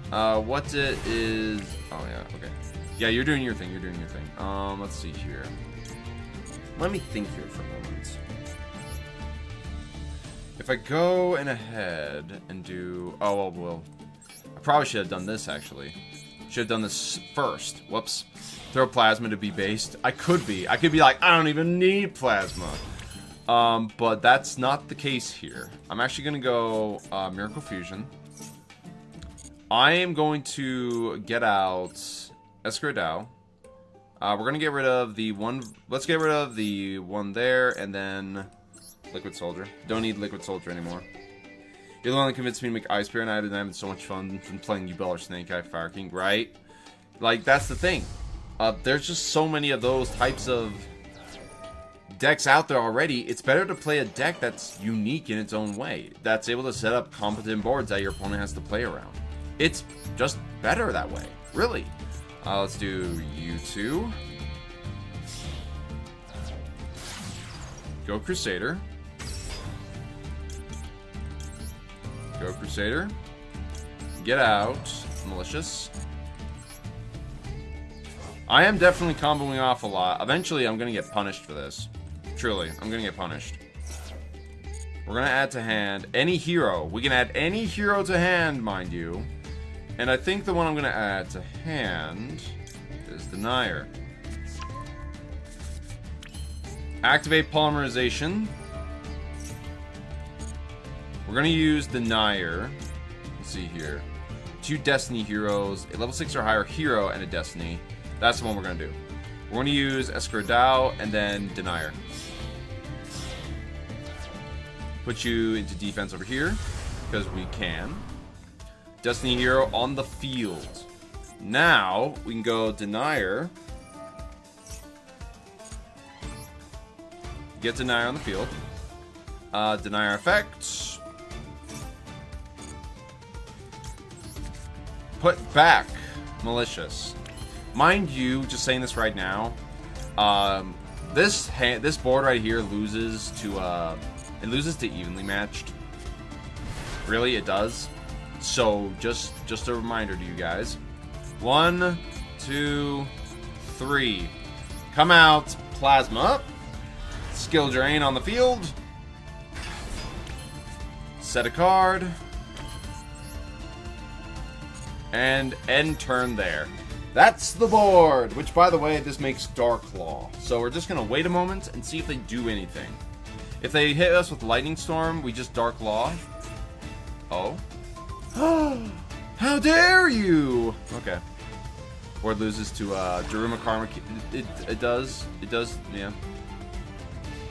what it is... Oh, yeah, okay. Yeah, you're doing your thing, you're doing your thing. Let's see here. Let me think here for a moment. If I go in ahead and do... Oh, well, I probably should have done this, actually. Should have done this first. Whoops. Throw Plasma to be based. I could be like, I don't even need Plasma. But that's not the case here. I'm actually going to go Miracle Fusion. I am going to get out Escradao. We're going to get rid of the one... Let's get rid of the one there, and then Liquid Soldier. Don't need Liquid Soldier anymore. You're the one that convinced me to make Ice Bear, and I've been having so much fun from playing Yubel or Snake Eye Fire King, right? Like, that's the thing. There's just so many of those types of decks out there already. It's better to play a deck that's unique in its own way, that's able to set up competent boards that your opponent has to play around. It's just better that way, really. Let's do you two. Go Crusader. Go Crusader. Get out. Malicious. I am definitely comboing off a lot. Eventually, I'm going to get punished for this. Truly, I'm going to get punished. We're going to add to hand any hero. We can add any hero to hand, mind you. And I think the one I'm going to add to hand is Denier. Activate Polymerization. We're going to use Denier. Let's see here. 2 Destiny heroes, a level 6 or higher hero, and a Destiny. That's the one we're going to do. We're going to use Escradao and then Denier. Put you into defense over here, because we can. Destiny hero on the field. Now, we can go Denier. Get Denier on the field. Denier effect. Put back Malicious. Mind you, just saying this right now, this board right here loses to evenly matched. Really, it does. So just a reminder to you guys. 1, 2, 3. Come out, Plasma. Skill drain on the field. Set a card. And end turn there. That's the board, which, by the way, this makes Dark Claw. So we're just going to wait a moment and see if they do anything. If they hit us with Lightning Storm, we just Dark Claw. Oh. How dare you! Okay. Board loses to Daruma Karma. It does, yeah.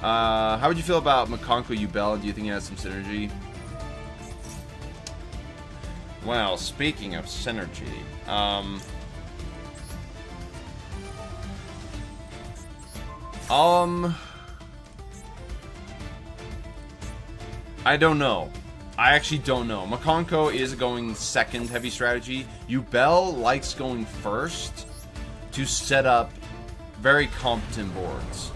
How would you feel about Makonko Yubel? Do you think it has some synergy? Well, speaking of synergy, I don't know. I actually don't know. Makonko is going second heavy strategy. Yubel likes going first to set up very competent boards.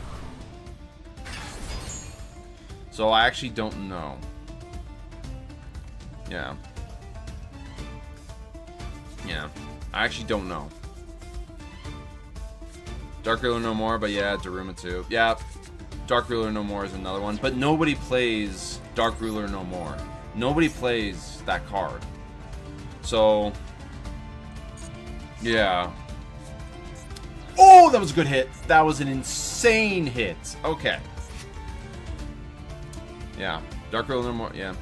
So I actually don't know. Yeah. Yeah. I actually don't know. Dark Ruler No More, but yeah, Daruma too. Yeah. Dark Ruler No More is another one. But nobody plays Dark Ruler No More. Nobody plays that card. So, yeah. Oh, that was a good hit. That was an insane hit. Okay. Yeah. Dark Ruler No More, yeah.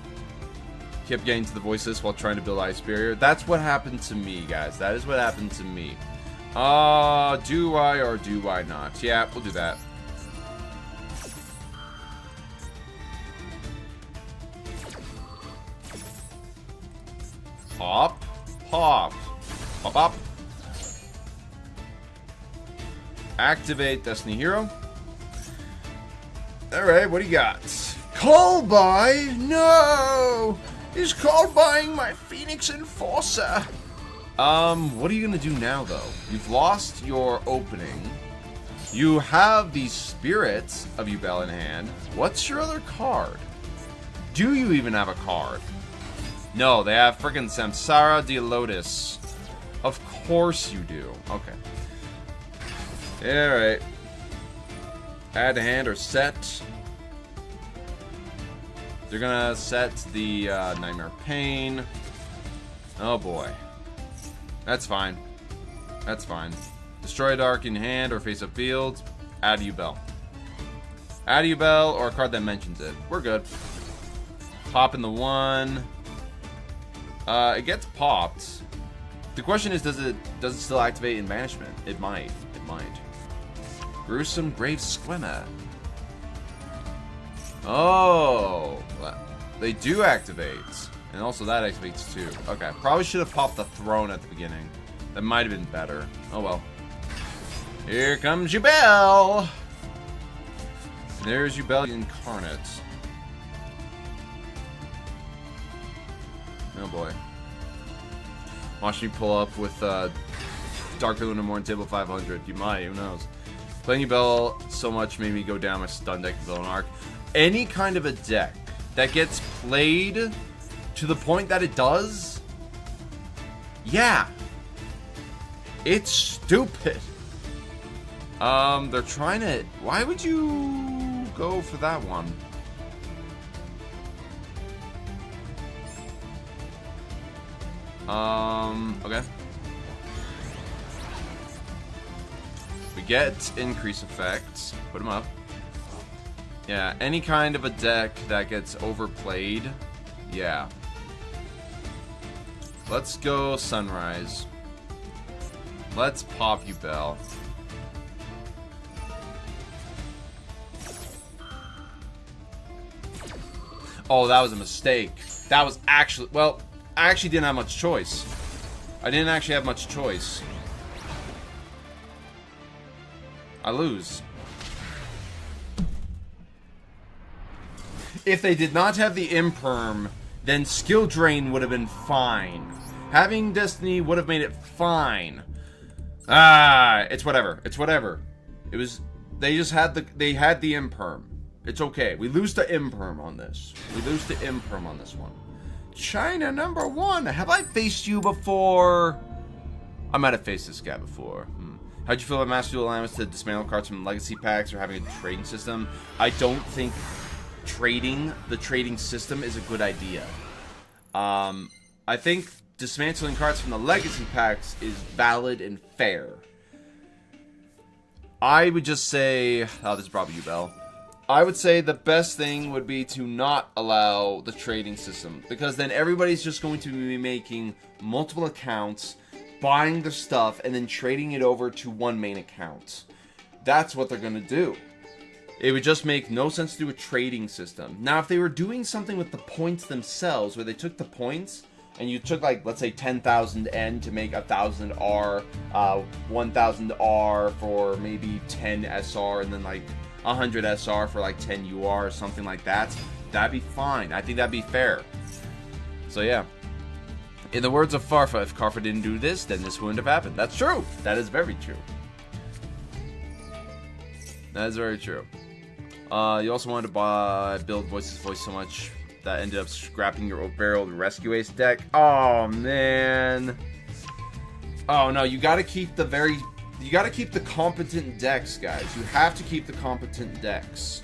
Kept getting to the voices while trying to build Ice Barrier. That's what happened to me, guys. That is what happened to me. Do I or do I not? Yeah, we'll do that. Pop. Pop. Pop up. Activate Destiny Hero. Alright, what do you got? Call by? No! He's called buying my Phoenix Enforcer. What are you gonna do now, though? You've lost your opening. You have the spirits of Yubel in hand. What's your other card? Do you even have a card? No, they have freaking Samsara de Lotus. Of course you do. Okay. Alright. Add to hand or set. They're gonna set the Nightmare Pain. Oh boy. That's fine. That's fine. Destroy a Dark in hand or face up field. Add Yubel. Add Yubel or a card that mentions it. We're good. Pop in the 1. It gets popped. The question is, does it still activate in banishment? It might. It might. Gruesome Grave Squimmer. Oh, they do activate. And also that activates too. Okay, probably should have popped the throne at the beginning. That might have been better. Oh well. Here comes Yubel. There's Yubel Incarnate. Oh boy. Watch me pull up with Dark Ruler No More in table 500. You might, who knows. Playing Yubel so much made me go down my stun deck Villain Arc. Any kind of a deck that gets played to the point that it does, yeah, it's stupid. They're trying to... Why would you go for that one? Okay. We get increase effects. Put them up. Yeah, any kind of a deck that gets overplayed. Yeah. Let's go Sunrise. Let's pop Yubel. Oh, that was a mistake. That was actually... Well, I actually didn't have much choice. I didn't actually have much choice. I lose. If they did not have the Imperm, then Skill Drain would have been fine. Having Destiny would have made it fine. Ah, it's whatever. It's whatever. It was... They just had the... They had the Imperm. It's okay. We lose to Imperm on this. We lose to Imperm on this one. China #1. Have I faced you before? I might have faced this guy before. How'd you feel about Master Duel allowing us to dismantle cards from legacy packs or having a trading system? I don't think the trading system is a good idea. I think dismantling cards from the legacy packs is valid and fair. I would just say... Oh, this is probably Yubel. I would say the best thing would be to not allow the trading system, because then everybody's just going to be making multiple accounts, buying their stuff, and then trading it over to one main account. That's what they're going to do. It would just make no sense to do a trading system. Now, if they were doing something with the points themselves, where they took the points, and you took, like, let's say 10,000 N to make 1,000 R, 1,000 R for maybe 10 SR, and then, like, 100 SR for like 10 UR or something like that, that'd be fine. I think that'd be fair. So yeah. In the words of Farfa, if Karfa didn't do this, then this wouldn't have happened. That's true. That is very true. That is very true. You also wanted to build Voice's Voice so much that ended up scrapping your barreled Rescue Ace deck. Oh man. Oh no, you gotta keep the You gotta keep the competent decks, guys. You have to keep the competent decks.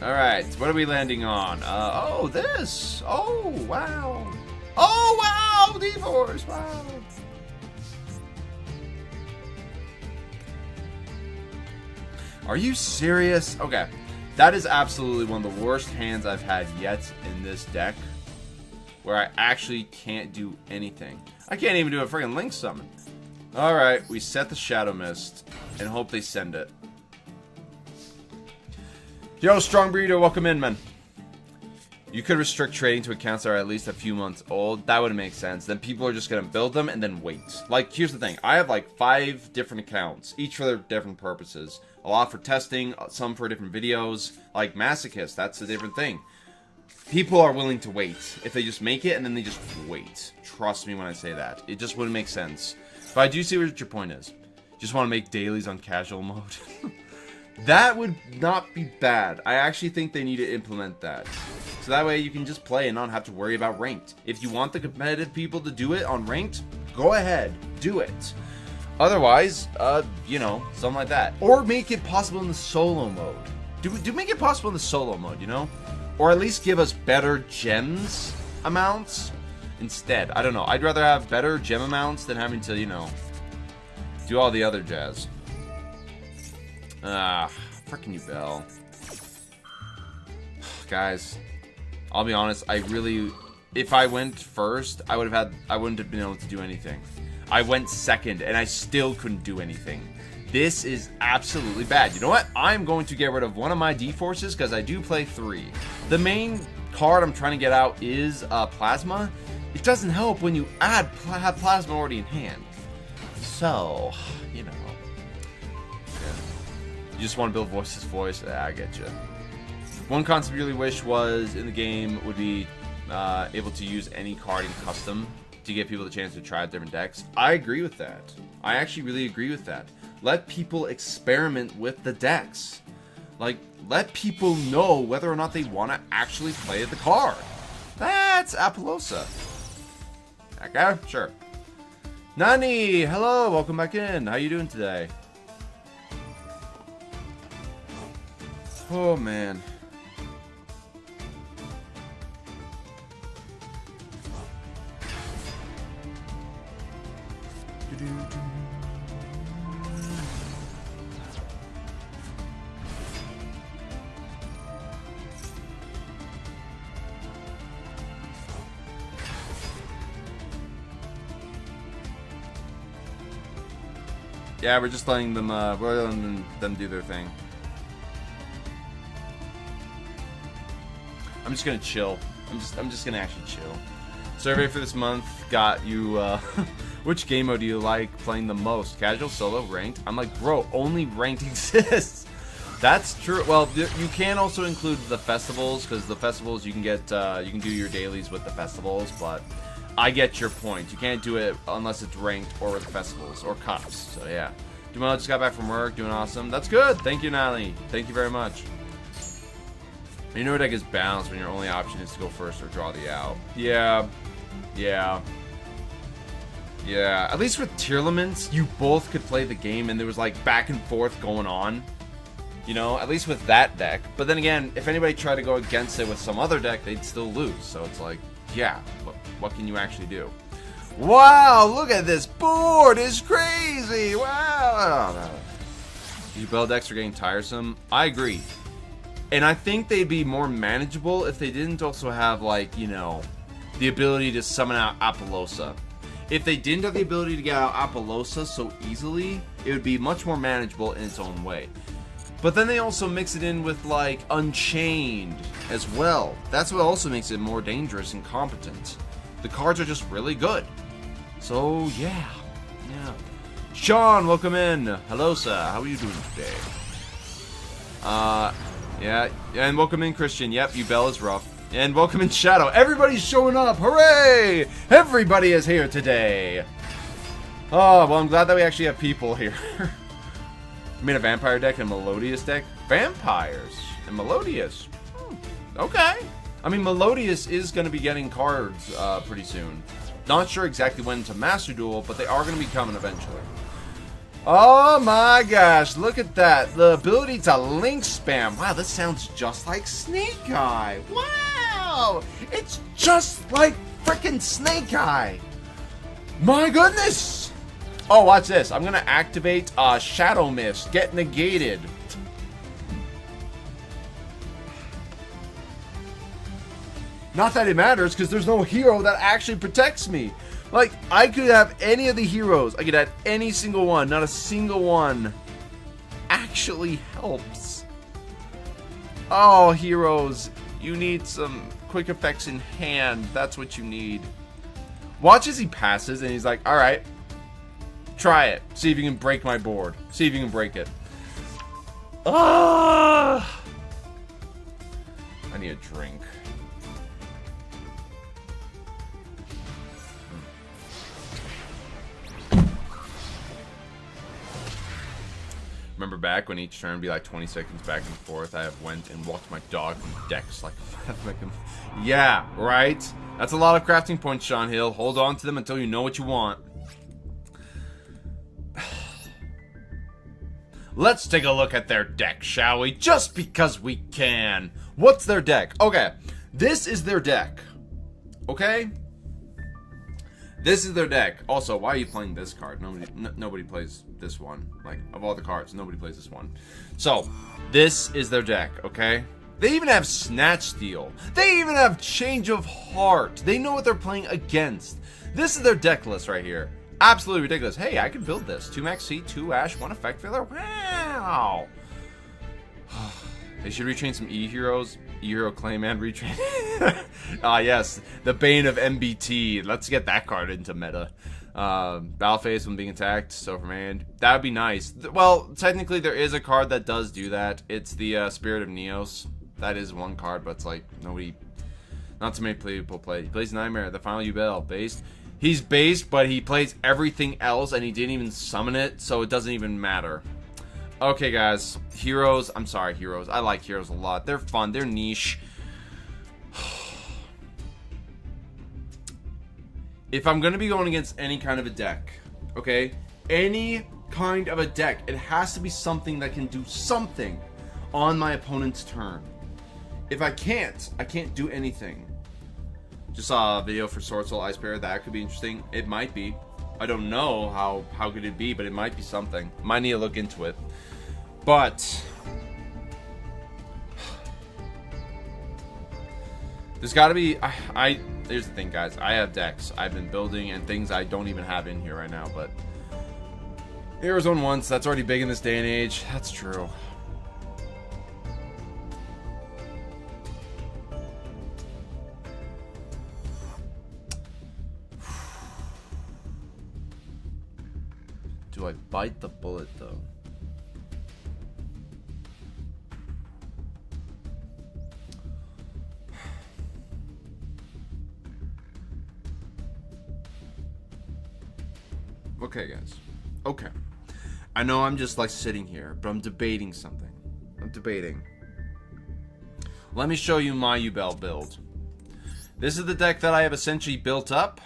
Alright, what are we landing on? Oh, this! Oh, wow! Oh, wow! D-Force, wow! Are you serious? Okay, that is absolutely one of the worst hands I've had yet in this deck, where I actually can't do anything. I can't even do a freaking Link Summon. Alright, we set the Shadow Mist and hope they send it. Yo, Strong Burrito, welcome in, man. You could restrict trading to accounts that are at least a few months old. That would make sense. Then people are just going to build them and then wait. Like, here's the thing. I have like 5 different accounts, each for their different purposes. A lot for testing, some for different videos. Like Masochist, that's a different thing. People are willing to wait. If they just make it and then they just wait. Trust me when I say that. It just wouldn't make sense. But I do see what your point is. Just want to make dailies on casual mode. That would not be bad. I actually think they need to implement that. So that way you can just play and not have to worry about ranked. If you want the competitive people to do it on ranked, go ahead. Do it. Otherwise, you know, something like that. Or make it possible in the solo mode. Do make it possible in the solo mode, you know? Or at least give us better gems amounts instead. I don't know. I'd rather have better gem amounts than having to, you know, do all the other jazz. Frickin' Yubel. Guys, I'll be honest, if I went first, I wouldn't have been able to do anything. I went second, and I still couldn't do anything. This is absolutely bad. You know what? I'm going to get rid of one of my D-Forces, because I do play 3. The main card I'm trying to get out is Plasma. It doesn't help when you have Plasma already in hand. So, you know. Yeah. You just want to build Voice's Voice? Yeah, I get you. One concept I really wish was in the game would be able to use any card in custom to give people the chance to try out different decks. I agree with that. I actually really agree with that. Let people experiment with the decks. Like, let people know whether or not they want to actually play the card. That's Apollosa. Okay, sure. Nani, hello, welcome back in. How you doing today? Oh, man. Yeah, we're just letting them, do their thing. I'm just gonna chill. I'm just gonna actually chill. Survey for this month got you, which game mode do you like playing the most? Casual, solo, ranked? I'm like, bro, only ranked exists. That's true. Well, you can also include the festivals, because the festivals you can get, you can do your dailies with the festivals, but I get your point. You can't do it unless it's ranked or with the festivals or cups. So yeah. Duel just got back from work, doing awesome. That's good. Thank you, Natalie. Thank you very much. You know, deck is balanced when your only option is to go first or draw the out. Yeah. Yeah. Yeah. At least with Tearlaments, you both could play the game and there was like back and forth going on. You know, at least with that deck. But then again, if anybody tried to go against it with some other deck, they'd still lose. So it's like, yeah, what can you actually do? Wow, look at this board. It's crazy. Wow. These Bell decks are getting tiresome. I agree. And I think they'd be more manageable if they didn't also have, like, you know, the ability to summon out Apollosa. If they didn't have the ability to get out Apollosa so easily, it would be much more manageable in its own way. But then they also mix it in with, like, Unchained as well. That's what also makes it more dangerous and competent. The cards are just really good. So, yeah. Yeah. Sean, welcome in. Hello, sir. How are you doing today? Yeah, and welcome in, Christian. Yep, Yubel is rough. And welcome in, Shadow. Everybody's showing up. Hooray! Everybody is here today. Oh, well, I'm glad that we actually have people here. I made a vampire deck and a Melodious deck. Vampires and Melodious. Okay. I mean, Melodious is going to be getting cards pretty soon. Not sure exactly when to Master Duel, but they are going to be coming eventually. Oh my gosh, look at that. The ability to link spam. Wow, this sounds just like Snake Eye. Wow! It's just like frickin' Snake Eye. My goodness! Oh, watch this. I'm going to activate Shadow Mist. Get negated. Not that it matters, because there's no hero that actually protects me. Like, I could have any of the heroes. I could have any single one. Not a single one actually helps. Oh, heroes. You need some quick effects in hand. That's what you need. Watch as he passes, and he's like, alright. Try it. See if you can break my board. See if you can break it. Ah! I need a drink. Remember back when each turn would be like 20 seconds back and forth, I have went and walked my dog from decks like yeah, right? That's a lot of crafting points, Sean Hill. Hold on to them until you know what you want. Let's take a look at their deck, shall we? Just because we can. What's their deck? Okay, this is their deck. Okay? This is their deck. Also, why are you playing this card? Nobody plays this one. Like, of all the cards, nobody plays this one. So, this is their deck, okay? They even have Snatch Steal. They even have Change of Heart. They know what they're playing against. This is their deck list right here. Absolutely ridiculous. Hey, I can build this. 2 Max C, 2 Ash, 1 Effect Failure. Wow. They should retrain some E-Heroes. E-Hero Claim and retrain. Ah, yes. The Bane of MBT. Let's get that card into meta. Battle phase when being attacked. So from hand. That would be nice. Well, technically there is a card that does do that. It's the Spirit of Neos. That is one card, but it's like nobody... Not too many people play. He plays Nightmare. The final Yubel. Based. He's based, but he plays everything else, and he didn't even summon it, so it doesn't even matter. Okay, guys. Heroes. I'm sorry, heroes. I like heroes a lot. They're fun. They're niche. If I'm going to be going against any kind of a deck, okay? Any kind of a deck, it has to be something that can do something on my opponent's turn. If I can't do anything. Just saw a video for Sword Soul Ice Bear. That could be interesting. It might be. I don't know how could it be, but it might be something. Might need to look into it. But there's got to be. Here's the thing, guys. I have decks I've been building and things I don't even have in here right now. But Arizona once. That's already big in this day and age. That's true. Do I bite the bullet, though? Okay, guys. Okay. I know I'm just, like, sitting here, but I'm debating something. I'm debating. Let me show you my Yugioh build. This is the deck that I have essentially built up.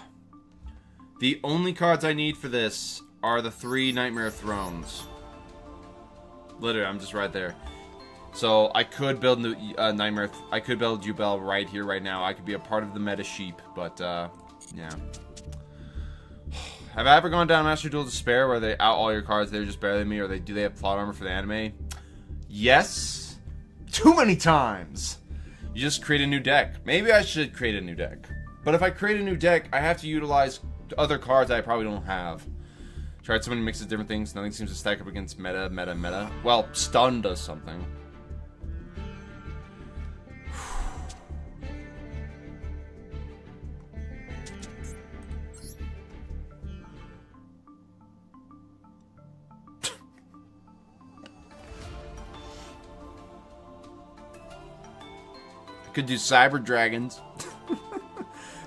The only cards I need for this are the 3 Nightmare Thrones. Literally, I'm just right there. So I could build I could build Yugioh right here, right now. I could be a part of the meta sheep, but yeah. Have I ever gone down Master Duel Despair where they out all your cards? They're just barely me, or do they have plot armor for the anime? Yes. Too many times. You just create a new deck. Maybe I should create a new deck. But if I create a new deck, I have to utilize other cards I probably don't have. Tried so many mixes of different things. Nothing seems to stack up against meta. Well, stun does something. Could do Cyber Dragons.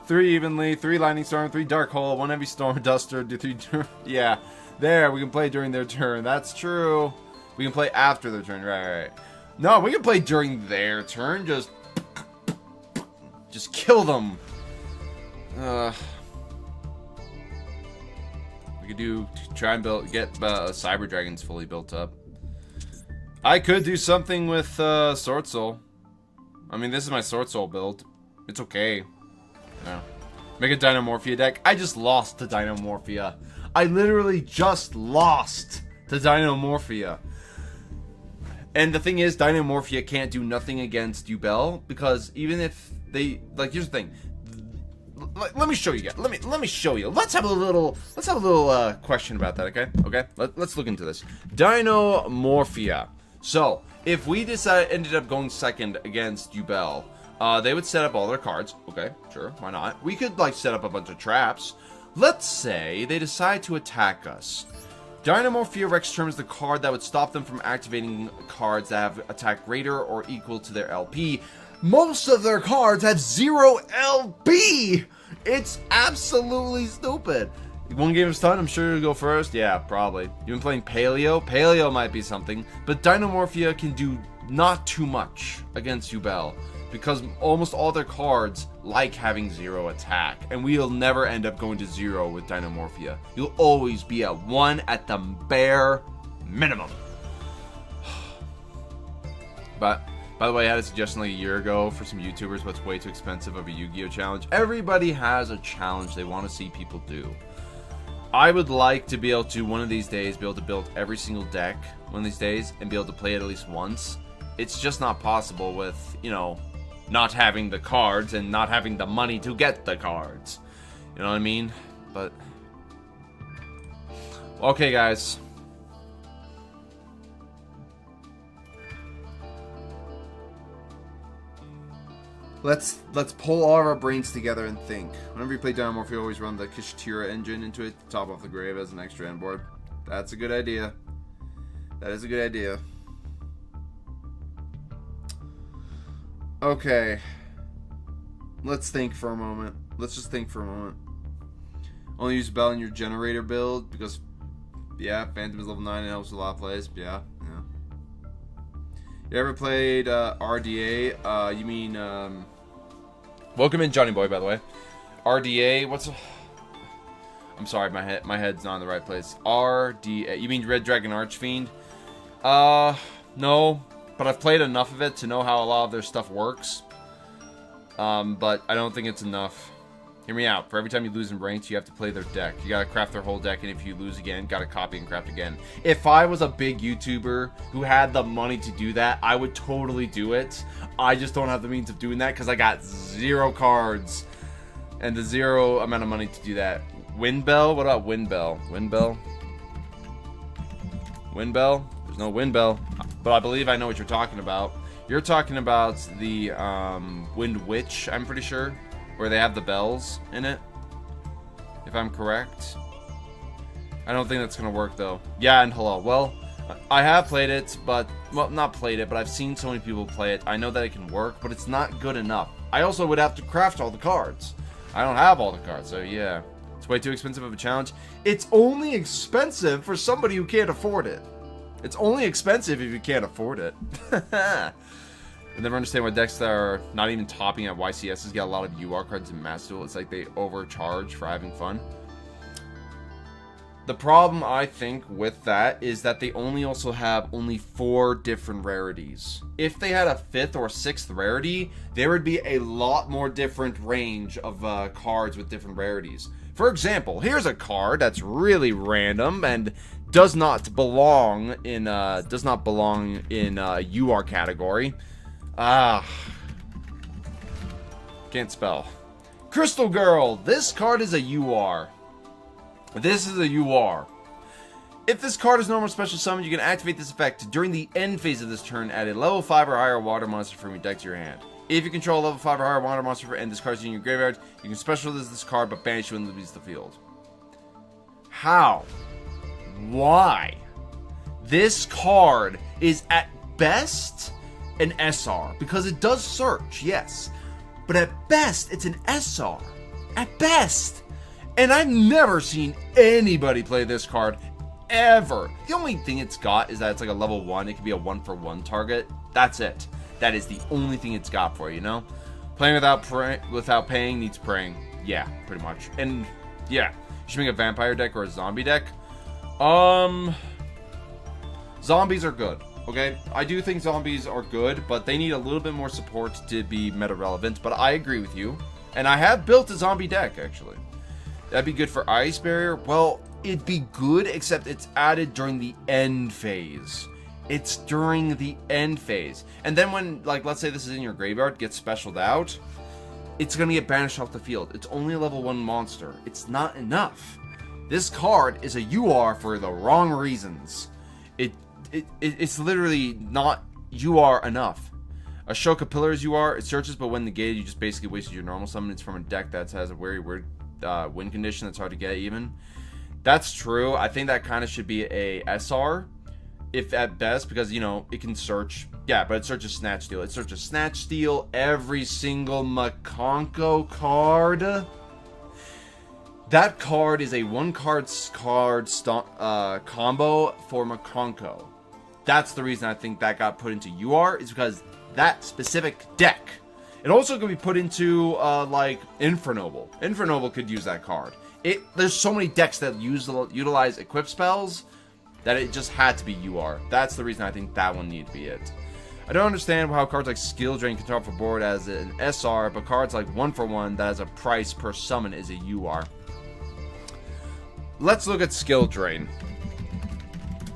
3 evenly, 3 Lightning Storm, 3 Dark Hole, 1 Heavy Storm Duster, do 3... Yeah, there, we can play during their turn. That's true. We can play after their turn, right. No, we can play during their turn, just kill them. We could try and get Cyber Dragons fully built up. I could do something with Sword Soul. I mean, this is my Sword Soul build. It's okay. Yeah. Make a Dynamorphia deck. I just lost to Dynamorphia. I literally just lost to Dynamorphia. And the thing is, Dynamorphia can't do nothing against Yugioh, because even if they, like, here's the thing. Let me show you guys. Let me show you. Let's have a little question about that, okay? Okay? Let's look into this. Dynamorphia. So, if we ended up going second against Yugioh, they would set up all their cards. Okay, sure, why not? We could, like, set up a bunch of traps. Let's say they decide to attack us. Dynamorphia Rex terms the card that would stop them from activating cards that have attack greater or equal to their LP. Most of their cards have 0 LP! It's absolutely stupid. 1 game of stun, I'm sure you'll go first. Yeah, probably. You've been playing Paleo? Paleo might be something. But Dynamorphia can do not too much against Yugioh, because almost all their cards like having 0 attack. And we'll never end up going to 0 with Dynamorphia. You'll always be at 1 at the bare minimum. But, by the way, I had a suggestion like a year ago for some YouTubers, but it's way too expensive of a Yu-Gi-Oh challenge. Everybody has a challenge they want to see people do. I would like to be able to, one of these days, be able to build every single deck one of these days and be able to play it at least once. It's just not possible with, you know, not having the cards and not having the money to get the cards. You know what I mean? But okay, guys. Let's pull all of our brains together and think. Whenever you play Dynamorphia, always run the Kishitira engine into it, top off the grave as an extra end board. That's a good idea. That is a good idea. Okay. Let's think for a moment. Let's just think for a moment. Only use Bell in your generator build because, yeah, Phantom is level 9 and helps a lot of plays. Yeah. You ever played RDA? You mean, welcome in, Johnny Boy, by the way. RDA, I'm sorry, my head's not in the right place. RDA, you mean Red Dragon Archfiend? No, but I've played enough of it to know how a lot of their stuff works. But I don't think it's enough. Hear me out. For every time you lose in ranked, you have to play their deck. You gotta craft their whole deck, and if you lose again, gotta copy and craft again. If I was a big YouTuber who had the money to do that, I would totally do it. I just don't have the means of doing that because I got 0 cards and the 0 amount of money to do that. Windbell? What about Windbell? Windbell? Windbell? There's no Windbell. But I believe I know what you're talking about. You're talking about the Wind Witch, I'm pretty sure. Where they have the bells in it, if I'm correct. I don't think that's gonna work though. Yeah, and hello. Well, I have played it, but, well, not played it, but I've seen so many people play it. I know that it can work, but it's not good enough. I also would have to craft all the cards. I don't have all the cards, so yeah. It's way too expensive of a challenge. It's only expensive for somebody who can't afford it. It's only expensive if you can't afford it. I never understand why decks that are not even topping at YCSs get a lot of UR cards in Mass Duel. It's like they overcharge for having fun. The problem, I think, with that is that they also have only 4 different rarities. If they had a 5th or 6th rarity, there would be a lot more different range of cards with different rarities. For example, here's a card that's really random and does not belong in UR category. Can't spell. Crystal Girl. This card is a UR. This is a UR. If this card is normal special summon, you can activate this effect during the end phase of this turn. Add a level 5 or higher water monster from your deck to your hand. If you control a level 5 or higher water monster and this card is in your graveyard, you can special this card but banish it when it leaves the field. How? Why? This card is at best an SR, because it does search, yes, but at best it's an SR. At best. And I've never seen anybody play this card ever. The only thing it's got is that it's like a level 1. It can be a 1-for-1 target. That's it. That is the only thing it's got for you know. Playing without paying needs praying. Yeah, pretty much. And yeah, you should make a vampire deck or a zombie deck. Zombies are good. Okay, I do think zombies are good, but they need a little bit more support to be meta relevant. But I agree with you, and I have built a zombie deck actually. That'd be good for Ice Barrier. Well, it'd be good, except it's added during the end phase. It's during the end phase, and then when, like, let's say this is in your graveyard, gets specialed out, it's gonna get banished off the field. It's only a level 1 monster. It's not enough. This card is a UR for the wrong reasons. It's literally not UR enough. Ashoka Pillar is UR. It searches, but when negated, you just basically wasted your normal summon. It's from a deck that has a very weird win condition that's hard to get even. That's true. I think that kind of should be a SR, if at best, because, you know, it can search. Yeah, but it searches Snatch Steal. It searches Snatch Steal, every single Makonko card. That card is a 1-card combo for Makonko. That's the reason I think that got put into UR, is because that specific deck. It also could be put into, like, Infernoble. Infernoble could use that card. There's so many decks that utilize equip spells that it just had to be UR. That's the reason I think that one needed to be it. I don't understand how cards like Skill Drain can top for board as an SR, but cards like 1-for-1 that has a price per summon is a UR. Let's look at Skill Drain.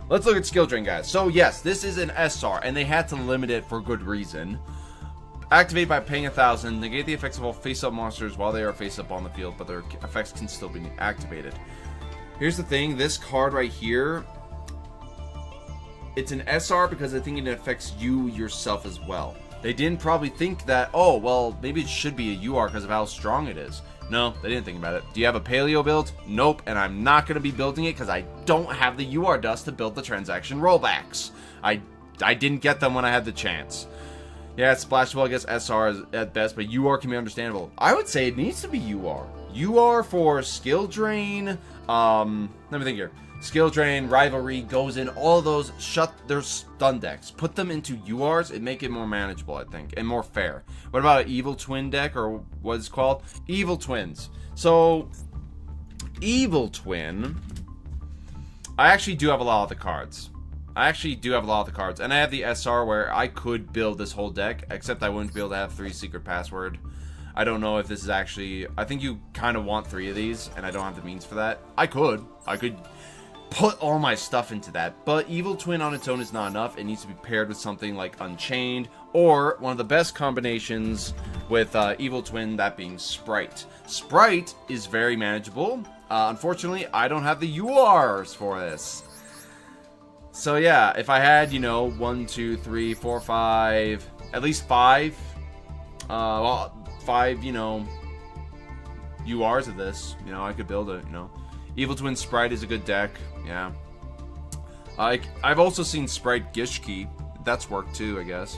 Let's look at Skill Drain, guys. So yes, this is an SR, and they had to limit it for good reason. Activate by paying 1,000. Negate the effects of all face-up monsters while they are face-up on the field, but their effects can still be activated. Here's the thing. This card right here, it's an SR because I think it affects you yourself as well. They didn't probably think that, oh, well, maybe it should be a UR because of how strong it is. No, they didn't think about it. Do you have a paleo build? Nope, and I'm not going to be building it because I don't have the UR dust to build the transaction rollbacks. I didn't get them when I had the chance. Yeah, Splashball, I guess SR is at best, but UR can be understandable. I would say it needs to be UR. UR for skill drain. Let me think here. Skill drain, rivalry, goes in. All of those shut their stun decks. Put them into URs. It make it more manageable, I think, and more fair. What about an evil twin deck, or what it's called? Evil twins. So, evil twin. I actually do have a lot of the cards. And I have the SR where I could build this whole deck, except I wouldn't be able to have 3 secret password. I don't know if this is actually... I think you kind of want 3 of these, and I don't have the means for that. I could put all my stuff into that, but Evil Twin on its own is not enough. It needs to be paired with something like Unchained, or one of the best combinations with Evil Twin, that being Sprite. Sprite is very manageable. Unfortunately, I don't have the URs for this. So yeah, if I had, you know, 1, 2, 3, 4, 5, at least 5, well, 5, you know, URs of this, you know, I could build it, you know. Evil Twin Sprite is a good deck, yeah. I've also seen Sprite Gishki. That's worked too, I guess.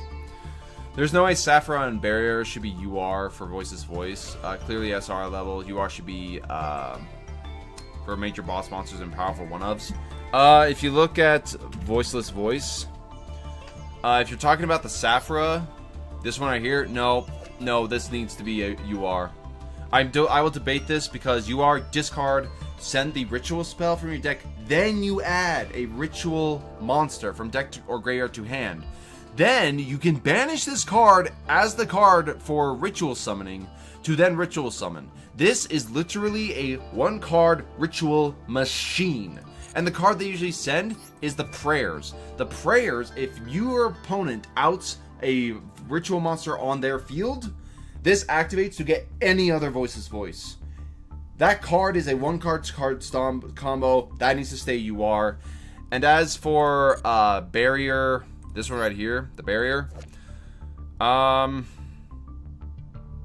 There's no way Saffron and Barrier should be UR for Voiceless Voice. Clearly SR level. UR should be for major boss monsters and powerful one-ofs. If you look at Voiceless Voice, if you're talking about the Saffra, this one right here, no, this needs to be a UR. I will debate this because UR, discard, send the ritual spell from your deck, then you add a ritual monster from deck or graveyard to hand. Then you can banish this card as the card for ritual summoning to then ritual summon. This is literally a 1-card ritual machine. And the card they usually send is the prayers. The prayers, if your opponent outs a ritual monster on their field, this activates to get any other Voiceless Voice. That card is a 1-card stomp combo. That needs to stay UR. And as for Barrier, this one right here, the Barrier.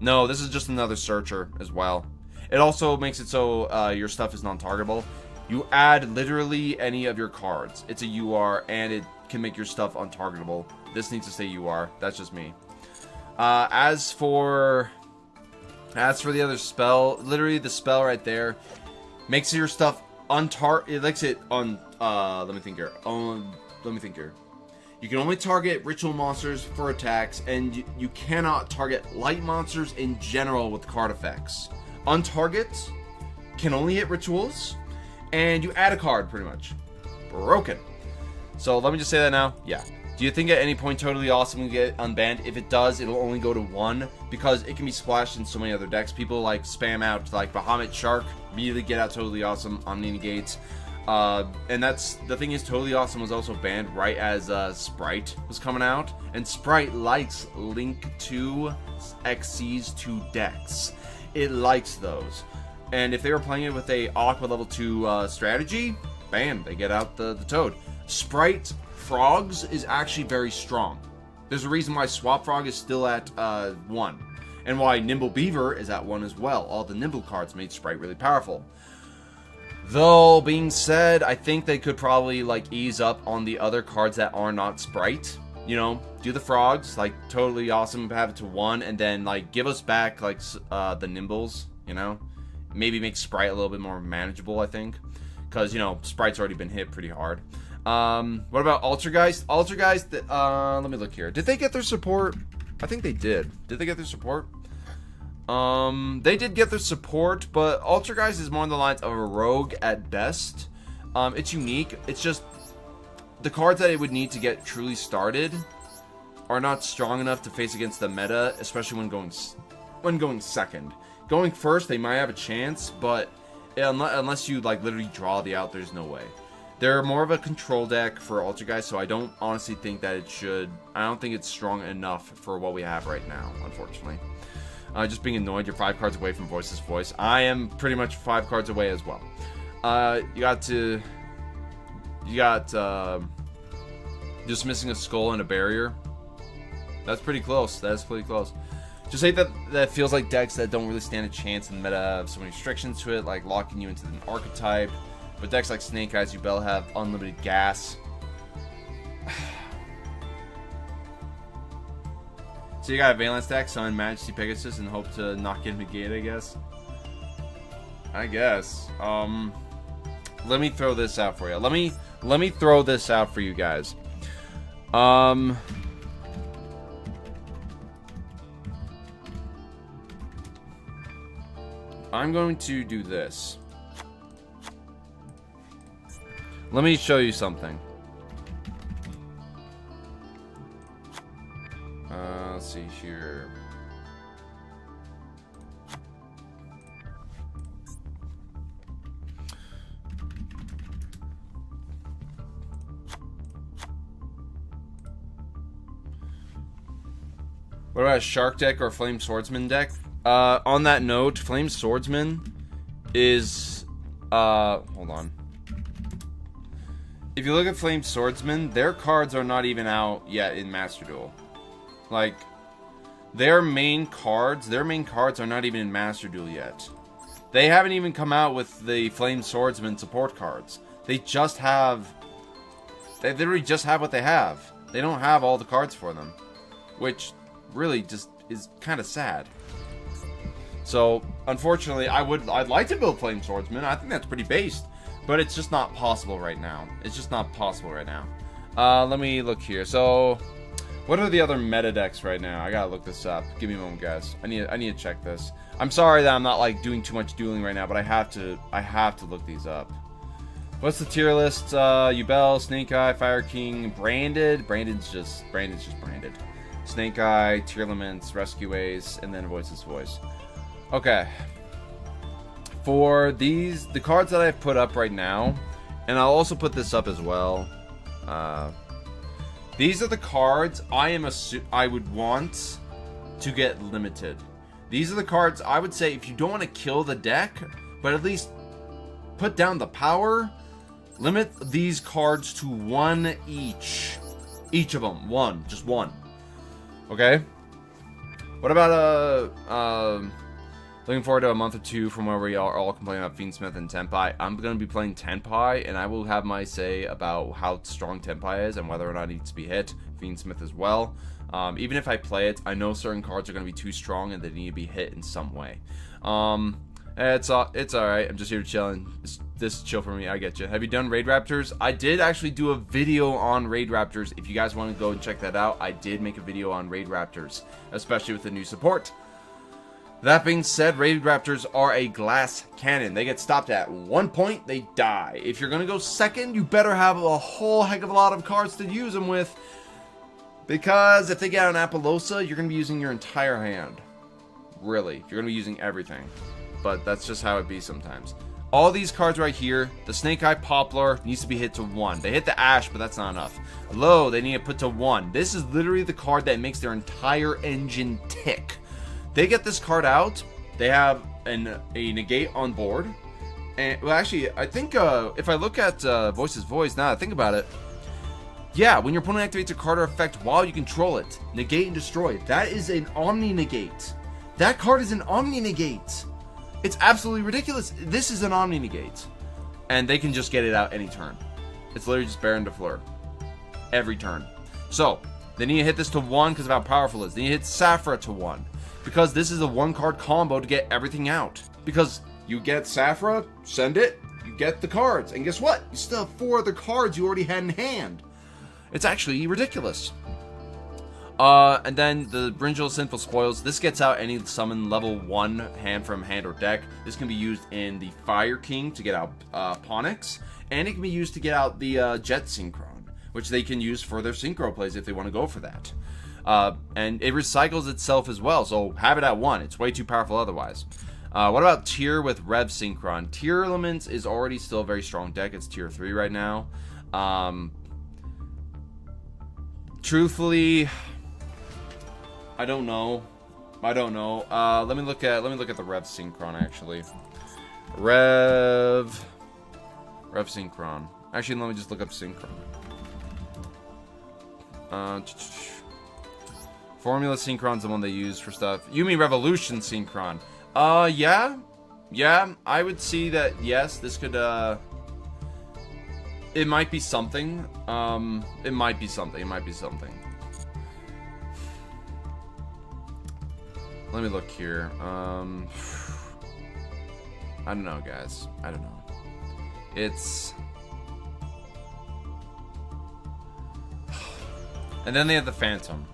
No, this is just another searcher as well. It also makes it so your stuff is non-targetable. You add literally any of your cards. It's a UR, and it can make your stuff untargetable. This needs to stay UR. That's just me. As for the other spell, literally the spell right there makes your stuff it makes it on. Let me think here. You can only target ritual monsters for attacks, and you cannot target light monsters in general with card effects. Untarget can only hit rituals, and you add a card pretty much. Broken. So let me just say that now. Yeah. Do you think at any point Totally Awesome will get unbanned? If it does, it'll only go to 1 because it can be splashed in so many other decks. People like spam out like Bahamut Shark, immediately get out Totally Awesome, Omni Negates. And that's the thing is Totally Awesome was also banned right as Sprite was coming out, and Sprite likes Link 2 XCs to decks. It likes those, and if they were playing it with a Aqua level 2 strategy, bam, they get out the Toad. Sprite Frogs is actually very strong. There's a reason why Swap Frog is still at 1, and why Nimble Beaver is at 1 as well. All the Nimble cards made Sprite really powerful. Though, being said, I think they could probably, like, ease up on the other cards that are not Sprite. You know, do the Frogs, like, Totally Awesome, have it to 1, and then, like, give us back, like, the Nimbles, you know? Maybe make Sprite a little bit more manageable, I think. Because, you know, Sprite's already been hit pretty hard. What about Altergeist? Altergeist, let me look here. Did they get their support? I think they did. Did they get their support? They did get their support, but Altergeist is more on the lines of a rogue at best. It's unique. It's just the cards that it would need to get truly started are not strong enough to face against the meta, especially when going second. Going first, they might have a chance, but unless you like literally draw the out, there's no way. They're more of a control deck for Altergeist, so I don't honestly think that it should. I don't think it's strong enough for what we have right now, unfortunately. Just being annoyed, you're 5 cards away from Voiceless Voice. I am pretty much 5 cards away as well. You got just missing a skull and a barrier. That's pretty close. That's pretty close. Just hate that feels like decks that don't really stand a chance in the meta have so many restrictions to it, like locking you into an archetype. But decks like Snake Eyes, Yubel have unlimited gas. So you got a Valence deck, Sun, Majesty, Pegasus, and hope to not get negate, I guess. I guess. Let me throw this out for you. Let me throw this out for you guys. I'm going to do this. Let me show you something. Let's see here. What about a Shark deck or a Flame Swordsman deck? On that note, Flame Swordsman is... hold on. If you look at Flame Swordsman, their cards are not even out yet in Master Duel. Like, their main cards are not even in Master Duel yet. They haven't even come out with the Flame Swordsman support cards. They just have... They literally just have what they have. They don't have all the cards for them. Which really just is kind of sad. So, unfortunately, I'd like to build Flame Swordsman. I think that's pretty based. But it's just not possible right now. It's just not possible right now. Let me look here. So, what are the other meta decks right now? I gotta look this up. Give me a moment, guys. I need to check this. I'm sorry that I'm not like doing too much dueling right now, but I have to look these up. What's the tier list? Yugioh, Snake Eye, Fire King, Branded. Branded's just Branded. Snake Eye, Tier Elements, Rescue Ace, and then Voice's Voice. Okay. For these, the cards that I've put up right now, and I'll also put this up as well. These are the cards I would want to get limited. These are the cards I would say if you don't want to kill the deck, but at least put down the power, limit these cards to 1 each. Each of them, one, just one. Okay? What about looking forward to a month or two from where we are all complaining about Fiendsmith and Tenpai. I'm going to be playing Tenpai, and I will have my say about how strong Tenpai is and whether or not it needs to be hit. Fiendsmith as well. Even if I play it, I know certain cards are going to be too strong and they need to be hit in some way. It's alright. I'm just here to chill, and this is chill for me. I get you. Have you done Raid Raptors? I did actually do a video on Raid Raptors. If you guys want to go and check that out, I did make a video on Raid Raptors, especially with the new support. That being said, Raid Raptors are a glass cannon. They get stopped at 1 point, they die. If you're going to go second, you better have a whole heck of a lot of cards to use them with. Because if they get an Appaloosa, you're going to be using your entire hand. Really. You're going to be using everything. But that's just how it be sometimes. All these cards right here, the Snake Eye Poplar needs to be hit to 1. They hit the Ash, but that's not enough. Low, they need to put to 1. This is literally the card that makes their entire engine tick. They get this card out, they have a negate on board. And, well, actually, I think if I look at Voice's Voice, now that I think about it, yeah, when your opponent activates a card or effect while you control it, negate and destroy. That is an Omni Negate. That card is an Omni Negate. It's absolutely ridiculous. This is an Omni Negate. And they can just get it out any turn. It's literally just Baron de Fleur. Every turn. So, they need to hit this to 1 because of how powerful it is. They need to hit Saphira to 1. Because this is a 1-card combo to get everything out. Because you get Saphira, send it, you get the cards. And guess what? You still have 4 other cards you already had in hand. It's actually ridiculous. And then the Brinjal Sinful Spoils. This gets out any summon level 1 hand from hand or deck. This can be used in the Fire King to get out Ponix. And it can be used to get out the Jet Synchron, which they can use for their Synchro plays if they want to go for that. And it recycles itself as well, so have it at 1. It's way too powerful otherwise. What about Tier with Rev Synchron? Tier Elements is already still a very strong deck. It's Tier 3 right now. Truthfully, I don't know. Let me look at the Rev Synchron actually. Rev Synchron. Actually, let me just look up Synchron. Formula Synchron's the one they use for stuff. You mean Revolution Synchron? Yeah, I would see that. Yes, this could. It might be something. It might be something. Let me look here. I don't know, guys. I don't know. It's... And then they have the Phantom.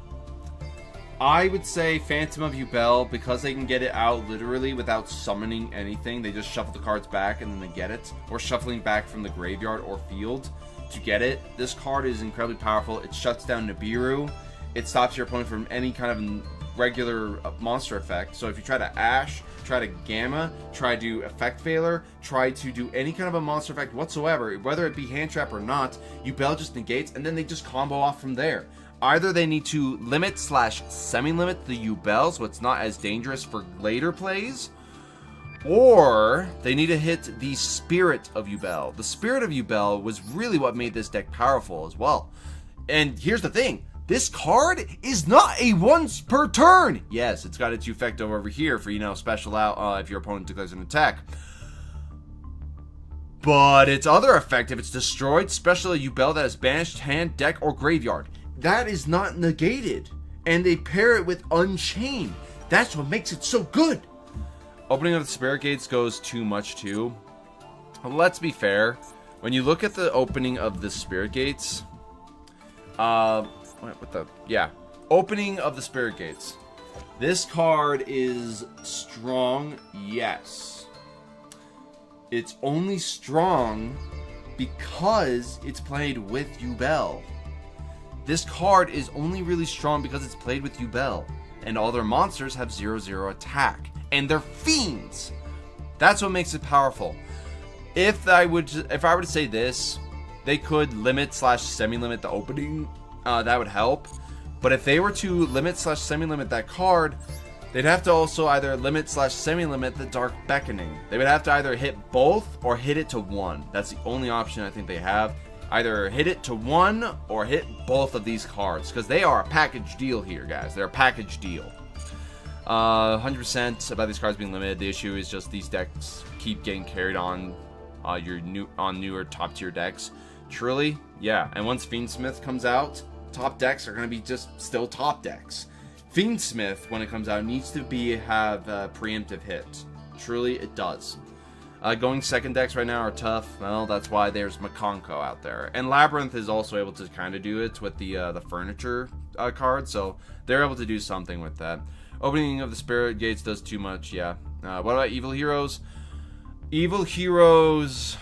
I would say Phantom of Yubel, because they can get it out literally without summoning anything. They just shuffle the cards back and then they get it. Or shuffling back from the graveyard or field to get it. This card is incredibly powerful. It shuts down Nibiru. It stops your opponent from any kind of regular monster effect. So if you try to Ash, try to Gamma, try to Effect Failure, try to do any kind of a monster effect whatsoever, whether it be Hand Trap or not, Yubel just negates and then they just combo off from there. Either they need to limit / semi-limit the Yubel so it's not as dangerous for later plays, or they need to hit the Spirit of Yubel. The Spirit of Yubel was really what made this deck powerful as well. And here's the thing. This card is not a once per turn. Yes, it's got its effect over here for, you know, special out if your opponent declares an attack. But its other effect, if it's destroyed, special Yubel that is banished, hand, deck, or graveyard. That is not negated. And they pair it with Unchained. That's what makes it so good. Opening of the Spirit Gates goes too much too. Let's be fair. When you look at the opening of the Spirit Gates, opening of the Spirit Gates. This card is strong, yes. It's only strong because it's played with Yubel. This card is only really strong because it's played with Yubel, and all their monsters have 0/0 attack, and they're fiends. That's what makes it powerful. If I were to say this, they could limit / semi-limit the opening. That would help. But if they were to limit / semi-limit that card, they'd have to also either limit / semi-limit the Dark Beckoning. They would have to either hit both or hit it to one. That's the only option I think they have. Either hit it to one or hit both of these cards, because they are a package deal here, guys. They're a package deal. 100% about these cards being limited. The issue is just these decks keep getting carried on newer top tier decks. Truly, yeah. And once Fiendsmith comes out, top decks are going to be just still top decks. Fiendsmith, when it comes out, needs to have a preemptive hit. Truly, it does. Going second decks right now are tough. Well, that's why there's Makonko out there. And Labyrinth is also able to kind of do it with the furniture card, so they're able to do something with that. Opening of the Spirit Gates does too much, yeah. What about Evil Heroes? Evil Heroes,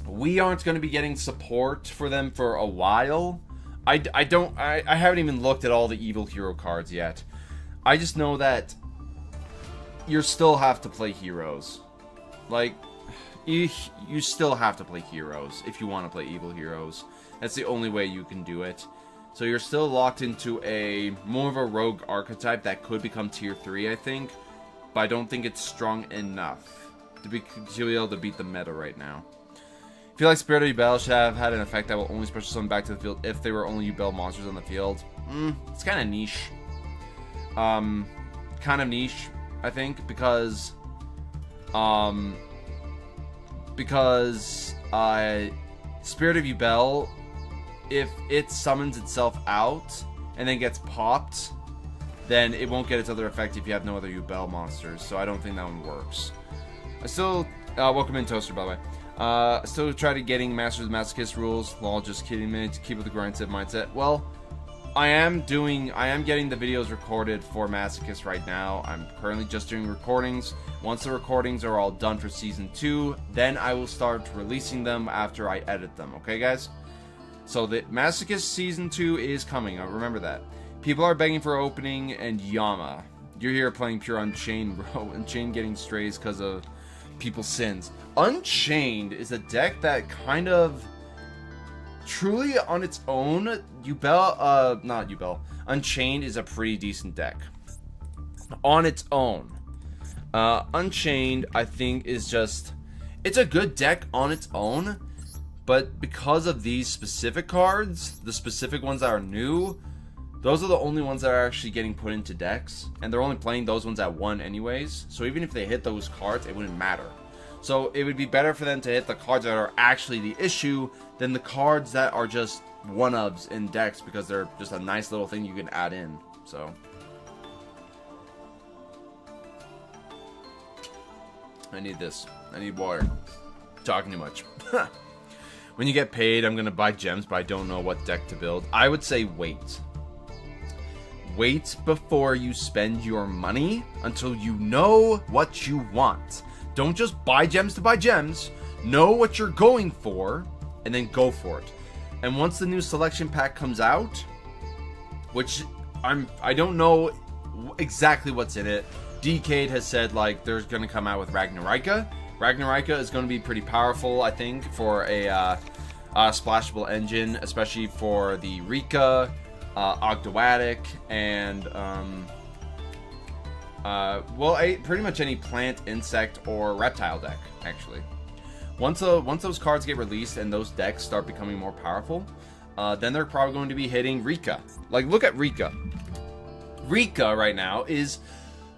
we aren't going to be getting support for them for a while. I haven't even looked at all the Evil Hero cards yet. I just know that you still have to play Heroes. Like, you still have to play Heroes if you want to play Evil Heroes. That's the only way you can do it. So you're still locked into more of a rogue archetype that could become tier 3, I think. But I don't think it's strong enough to be able to beat the meta right now. I feel like Spirit of Yubel should have had an effect that will only special summon back to the field if they were only Yubel monsters on the field. It's kind of niche. Kind of niche, I think, because Spirit of Yubel, if it summons itself out and then gets popped, then it won't get its other effect if you have no other Yubel monsters. So I don't think that one works. I still welcome in Toaster, by the way. Still try to getting Masters of the Masochist rules. Lol, just kidding, man. To keep with the grind set mindset. Well, I am getting the videos recorded for Masochist right now. I'm currently just doing recordings. Once the recordings are all done for Season 2, then I will start releasing them after I edit them. Okay, guys? So the Masochist Season 2 is coming. Remember that. People are begging for opening and Yama. You're here playing pure Unchained, bro. Unchained getting strays because of people's sins. Unchained is a deck that kind of... Truly on its own, Unchained is a pretty decent deck. On its own. Unchained, I think, is just... It's a good deck on its own, but because of these specific cards, the specific ones that are new, those are the only ones that are actually getting put into decks, and they're only playing those ones at 1 anyways, so even if they hit those cards, it wouldn't matter. So it would be better for them to hit the cards that are actually the issue than the cards that are just one-ofs in decks, because they're just a nice little thing you can add in. So I need this. I need water. Talking too much. When you get paid, I'm going to buy gems, but I don't know what deck to build. I would say wait. Wait before you spend your money until you know what you want. Don't just buy gems to buy gems. Know what you're going for, and then go for it. And once the new selection pack comes out, which I don't know exactly what's in it. Decade has said like there's going to come out with Ragnarika. Ragnarika is going to be pretty powerful, I think, for a splashable engine, especially for the Rika, Ogdoadic, and pretty much any plant, insect, or reptile deck, actually. Once those cards get released and those decks start becoming more powerful, then they're probably going to be hitting Rika. Like, look at Rika. Rika right now is,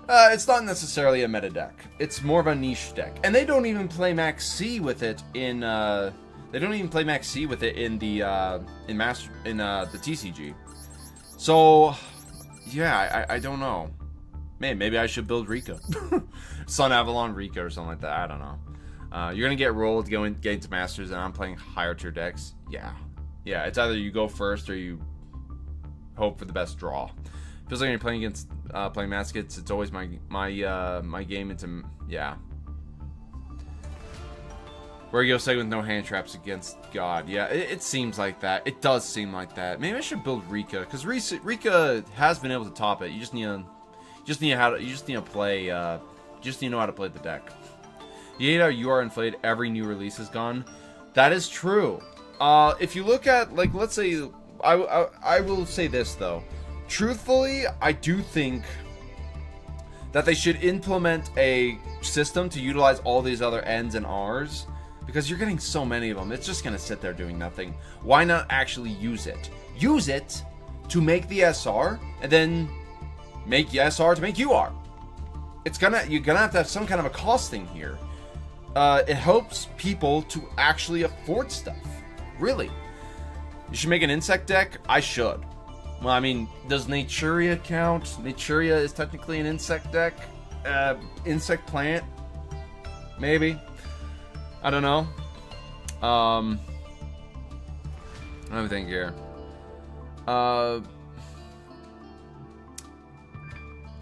it's not necessarily a meta deck. It's more of a niche deck, and they don't even play Max C with it in. They don't even play Max C with it in the the TCG. So, yeah, I don't know. Man, maybe I should build Rika. Sun Avalon Rika or something like that. I don't know. You're going to get rolled getting to Masters, and I'm playing higher tier decks. Yeah. Yeah, it's either you go first or you hope for the best draw. Feels like when you're playing against playing Maskets, it's always my game into, yeah. Where you go second with no hand traps against God. Yeah, it seems like that. It does seem like that. Maybe I should build Rika, because Rika has been able to top it. You just need to play. You just need to know how to play the deck. You hate how you are inflated. Every new release is gone. That is true. If you look at, like, let's say, I will say this though. Truthfully, I do think that they should implement a system to utilize all these other N's and R's, because you're getting so many of them. It's just gonna sit there doing nothing. Why not actually use it? Use it to make the SR, and then make the SR to make UR. You're gonna have to have some kind of a cost thing here. It helps people to actually afford stuff. Really. You should make an insect deck? I should. Well, I mean, does Naturia count? Naturia is technically an insect deck. Insect plant? Maybe. I don't know. Let me think here. Oh,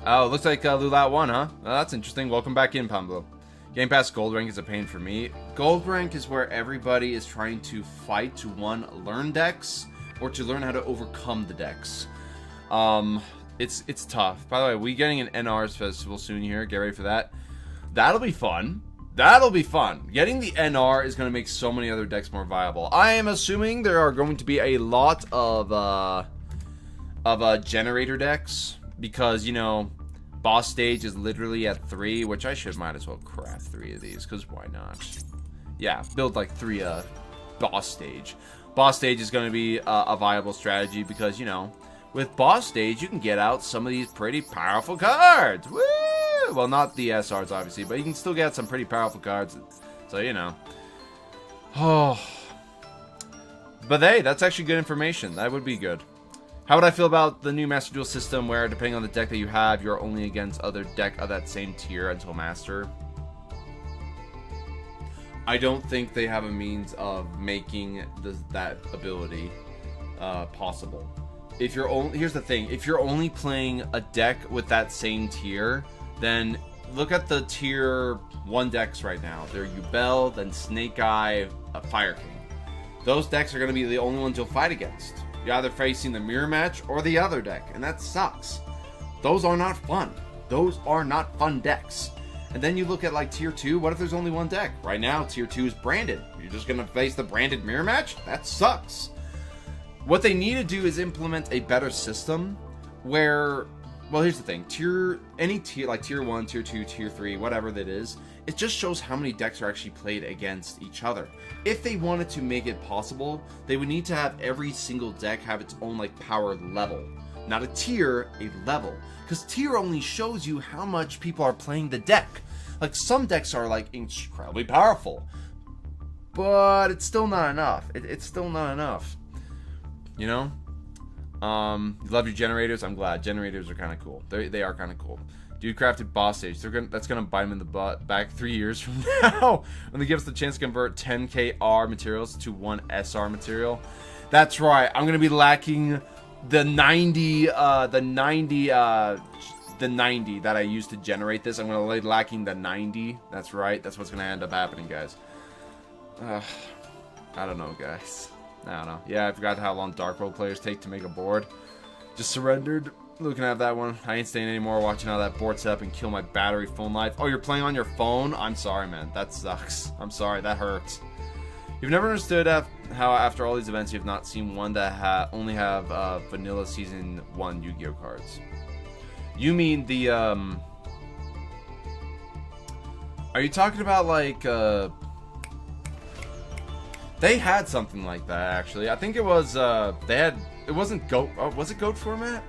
it looks like Lulat won, huh? Oh, that's interesting. Welcome back in, Pablo. Game Pass Gold Rank is a pain for me. Gold Rank is where everybody is trying to fight to, one, learn decks, or to learn how to overcome the decks. It's tough. By the way, we getting an NR's festival soon here. Get ready for that. That'll be fun. That'll be fun. Getting the NR is going to make so many other decks more viable. I am assuming there are going to be a lot of generator decks, because, you know, boss stage is literally at 3, which I might as well craft 3 of these, because why not? Yeah, build like 3 boss stage. Boss stage is going to be a viable strategy, because, you know, with boss stage you can get out some of these pretty powerful cards. Woo! Well, not the SRs obviously, but you can still get some pretty powerful cards. So, you know. Oh. But hey, that's actually good information. That would be good. How would I feel about the new Master Duel system where, depending on the deck that you have, you're only against other deck of that same tier until Master? I don't think they have a means of making that ability possible. If you're only, here's the thing, if you're only playing a deck with that same tier, then look at the tier 1 decks right now. They're Yubel, then Snake Eye, Fire King. Those decks are going to be the only ones you'll fight against. You're either facing the mirror match or the other deck, and that sucks. Those are not fun. Those are not fun decks. And then you look at like tier 2, what if there's only one deck? Right now, tier 2 is branded. You're just going to face the branded mirror match? That sucks. What they need to do is implement a better system where, well, here's the thing. Any tier, like tier 1, tier 2, tier 3, whatever that is, it just shows how many decks are actually played against each other. If they wanted to make it possible, they would need to have every single deck have its own like power level. Not a tier, a level. Because tier only shows you how much people are playing the deck. Like, some decks are like incredibly powerful, but it's still not enough. It's still not enough. You know? You love your generators? I'm glad. Generators are kind of cool. They are kind of cool. Dude crafted boss stage. That's gonna bite him in the butt back 3 years from now when they give us the chance to convert 10k R materials to 1 SR material. That's right. I'm gonna be lacking the 90 that I used to generate this. I'm gonna be lacking the 90. That's right. That's what's gonna end up happening, guys. I don't know, guys. I don't know. Yeah, I forgot how long Dark World players take to make a board. Just surrendered. Looking at that one. I ain't staying anymore watching how that board set up and kill my battery phone life. Oh, you're playing on your phone? I'm sorry, man. That sucks. I'm sorry. That hurts. You've never understood how after all these events you have not seen one that only have vanilla season 1 Yu-Gi-Oh cards. You mean the are you talking about like they had something like that actually. I think it was it wasn't GOAT. Oh, was it GOAT format?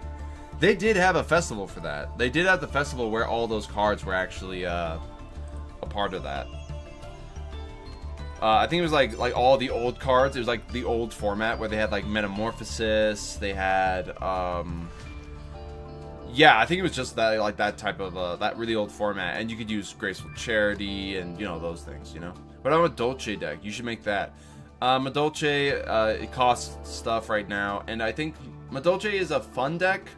They did have a festival for that. They did have the festival where all those cards were actually a part of that. I think it was like all the old cards. It was like the old format where they had like Metamorphosis. They had yeah, I think it was just that like that type of that really old format, and you could use Graceful Charity and those things, But I'm a Dolce deck. You should make that. Madolche, it costs stuff right now, and I think Madolche is a fun deck.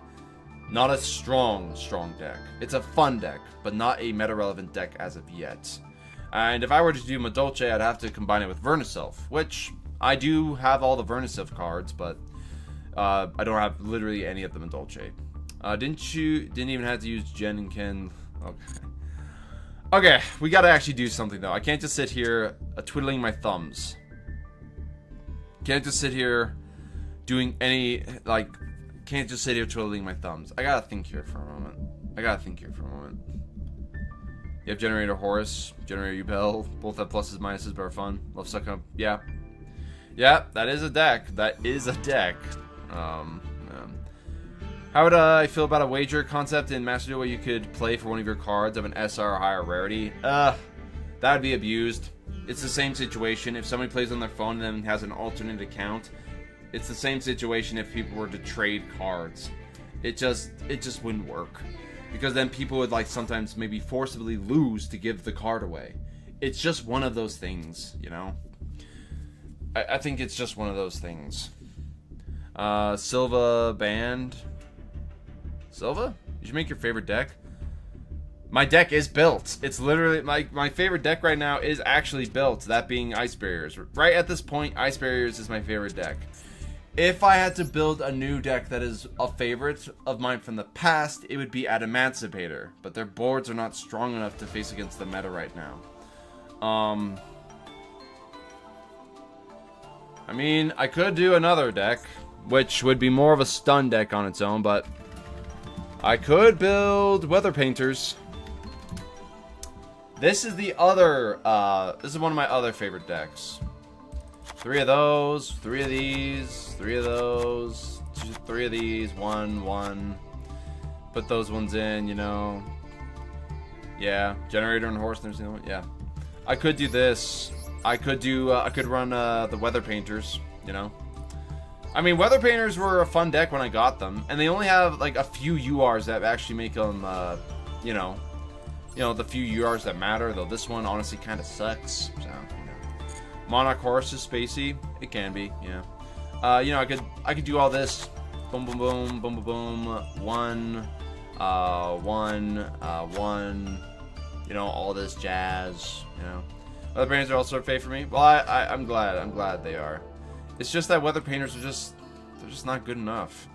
Not a strong deck. It's a fun deck, but not a meta-relevant deck as of yet. And if I were to do Madolche, I'd have to combine it with Verniself, which I do have all the Verniself cards, but I don't have literally any of the Madolche. Didn't even have to use Jen and Ken. Okay, we gotta actually do something though. I can't just sit here twiddling my thumbs. Can't just sit here doing any can't just sit here twiddling my thumbs. I gotta think here for a moment. You have Generator Horus, Generator Yubel. Both have pluses, minuses, but are fun. Love Suck Up. Yeah. Yeah, that is a deck. How would I feel about a wager concept in Master Duel where you could play for one of your cards of an SR or higher rarity? That would be abused. It's the same situation. If somebody plays on their phone and then has an alternate account, it's the same situation if people were to trade cards. It just wouldn't work. Because then people would sometimes maybe forcibly lose to give the card away. It's just one of those things, I think it's just one of those things. Silva banned. Silva? You should make your favorite deck. My deck is built. It's literally my favorite deck right now is actually built. That being Ice Barriers. Right at this point, Ice Barriers is my favorite deck. If I had to build a new deck that is a favorite of mine from the past, it would be Adamantipator. But their boards are not strong enough to face against the meta right now. I mean, I could do another deck, which would be more of a stun deck on its own, but I could build Weather Painters. This is the other, this is one of my other favorite decks. 3 of those, 3 of these, 3 of those, 3 of these, 1. Put those ones in, Yeah, Generator and Horse, there's the other one. Yeah. I could do this. I could run the Weather Painters, I mean, Weather Painters were a fun deck when I got them, and they only have a few URs that actually make them, the few URs that matter. Though this one honestly kind of sucks. So, Monarch Horus is spacey. It can be, yeah. I could do all this. Boom, boom, boom, boom, boom, boom. 1, 1. All this jazz. Weather Painters are also a fave for me. Well, I'm glad they are. It's just that Weather Painters are they're just not good enough.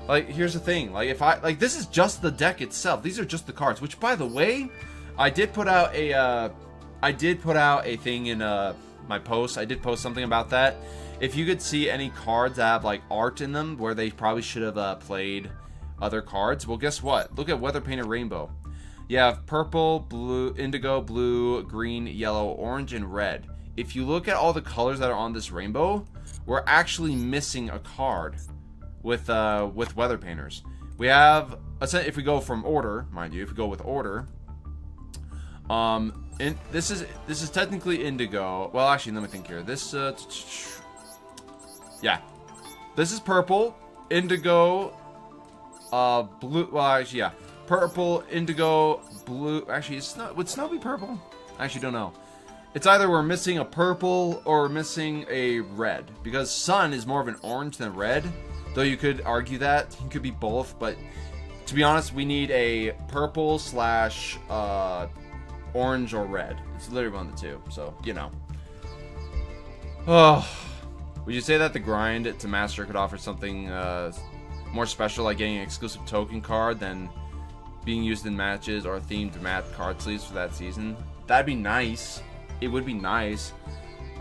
Here's the thing. This is just the deck itself. These are just the cards. Which, by the way, I did put out a thing in my post. I did post something about that. If you could see any cards that have art in them where they probably should have played other cards, well, guess what? Look at Weather Painter Rainbow. You have purple, blue, indigo, blue, green, yellow, orange, and red. If you look at all the colors that are on this rainbow, we're actually missing a card with Weather Painters. We have, if we go from order, mind you, if we go with order, this is technically indigo. Well, actually, let me think here. This, yeah, this is purple, indigo, blue. Well, actually, yeah, purple, indigo, blue. Actually, would snow be purple? I actually don't know. It's either we're missing a purple or we're missing a red. Because sun is more of an orange than red. Though you could argue that. It could be both. But to be honest, we need a purple slash orange or red. It's literally one of the two. So, you know. Oh. Would you say that the grind to master could offer something more special, like getting an exclusive token card than being used in matches or themed mat card sleeves for that season? That'd be nice. It would be nice.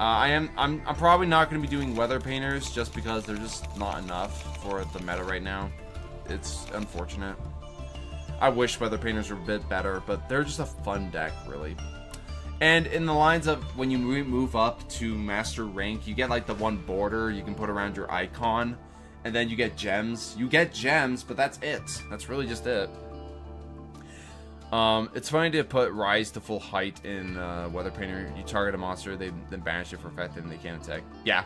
I'm probably not going to be doing weather painters just because they're just not enough for the meta right now. It's unfortunate. I wish weather painters were a bit better, but they're just a fun deck, really. And in the lines of when you move up to master rank, you get like the one border you can put around your icon, and then you get gems. You get gems, but that's it. That's really just it. It's funny to put rise to full height in weather painter. You target a monster, they then banish it for effect, and they can't attack. Yeah,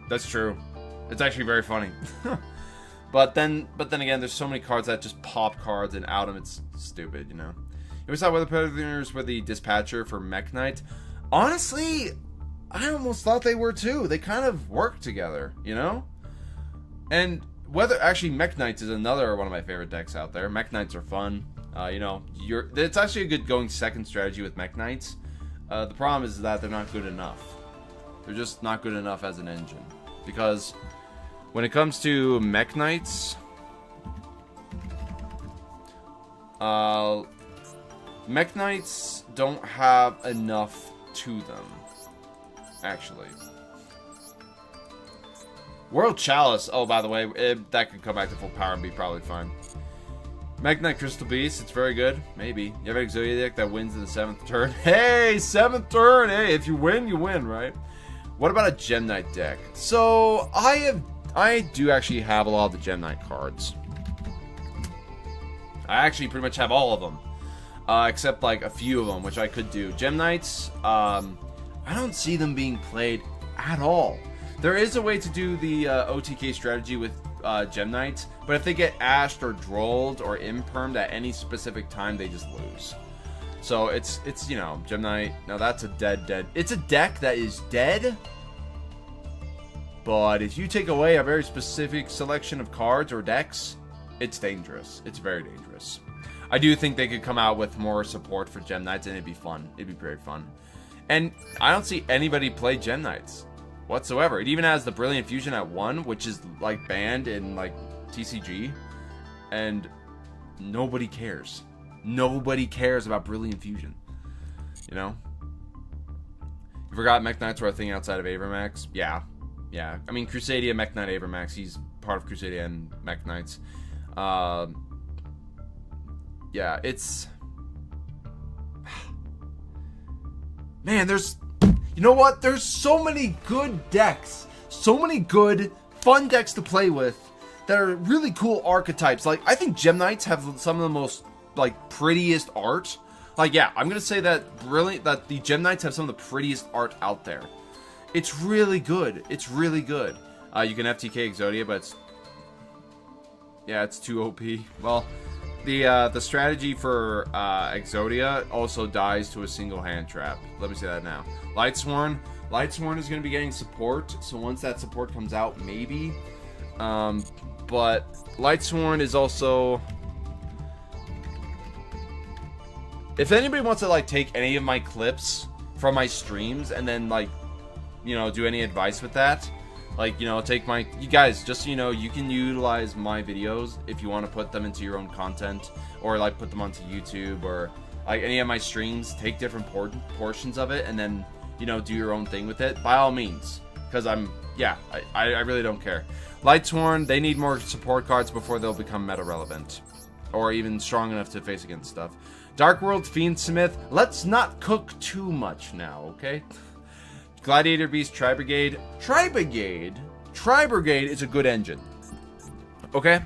that's true. It's actually very funny. but then again, there's so many cards that just pop cards, and out them, it's stupid, you know. You ever saw weather painters were the dispatcher for Mech Knight? Honestly, I almost thought they were too. They kind of work together, you know. And actually, Mech Knights is another one of my favorite decks out there. Mech Knights are fun. You know, it's actually a good going second strategy with Mech Knights. The problem is that they're not good enough. They're just not good enough as an engine. Because when it comes to Mech Knights, Mech Knights don't have enough to them, actually. World Chalice, oh, by the way, that could come back to full power and be probably fine. Mech Knight Crystal Beast, it's very good. Maybe. You have an Exodia deck that wins in the 7th turn. Hey, 7th turn! Hey, if you win, right? What about a Gem Knight deck? So, I do actually have a lot of the Gem Knight cards. I actually pretty much have all of them. Except like a few of them, which I could do. Gem Knights, I don't see them being played at all. There is a way to do the OTK strategy with Gem Knights, but if they get ashed or drolled or impermed at any specific time, they just lose. So it's you know, Gem Knight, now that's a dead. It's a deck that is dead, but if you take away a very specific selection of cards or decks, it's dangerous. It's very dangerous. I do think they could come out with more support for Gem Knights, and it'd be fun. It'd be very fun. And I don't see anybody play Gem Knights whatsoever. It even has the Brilliant Fusion at 1, which is like banned in like TCG, and nobody cares. Nobody cares about Brilliant Fusion. You know? You forgot Mech Knights were a thing outside of Avermax? Yeah. I mean, Crusadia, Mech Knight, Avermax. He's part of Crusadia and Mech Knights. Yeah, it's... Man, there's... You know what? There's so many good decks. So many good, fun decks to play with that are really cool archetypes. Like, I think Gem Knights have some of the most, like, prettiest art. Like, yeah, I'm going to say that the Gem Knights have some of the prettiest art out there. It's really good. It's really good. You can FTK Exodia, but it's... Yeah, it's too OP. Well... The strategy for Exodia also dies to a single hand trap. Let me say that now. Lightsworn is going to be getting support, so once that support comes out, maybe. But Lightsworn is also... If anybody wants to like take any of my clips from my streams and then like, you know, do any advice with that, like, you know, take my... You guys, just so you know, you can utilize my videos if you want to put them into your own content. Or, like, put them onto YouTube. Or, like, any of my streams. Take different portions of it. And then, you know, do your own thing with it. By all means. Because I'm... Yeah, I really don't care. Lightsworn, they need more support cards before they'll become meta-relevant. Or even strong enough to face against stuff. Dark World, Fiendsmith. Let's not cook too much now, okay? Gladiator Beast, Tri-Brigade. Tri-Brigade is a good engine. Okay?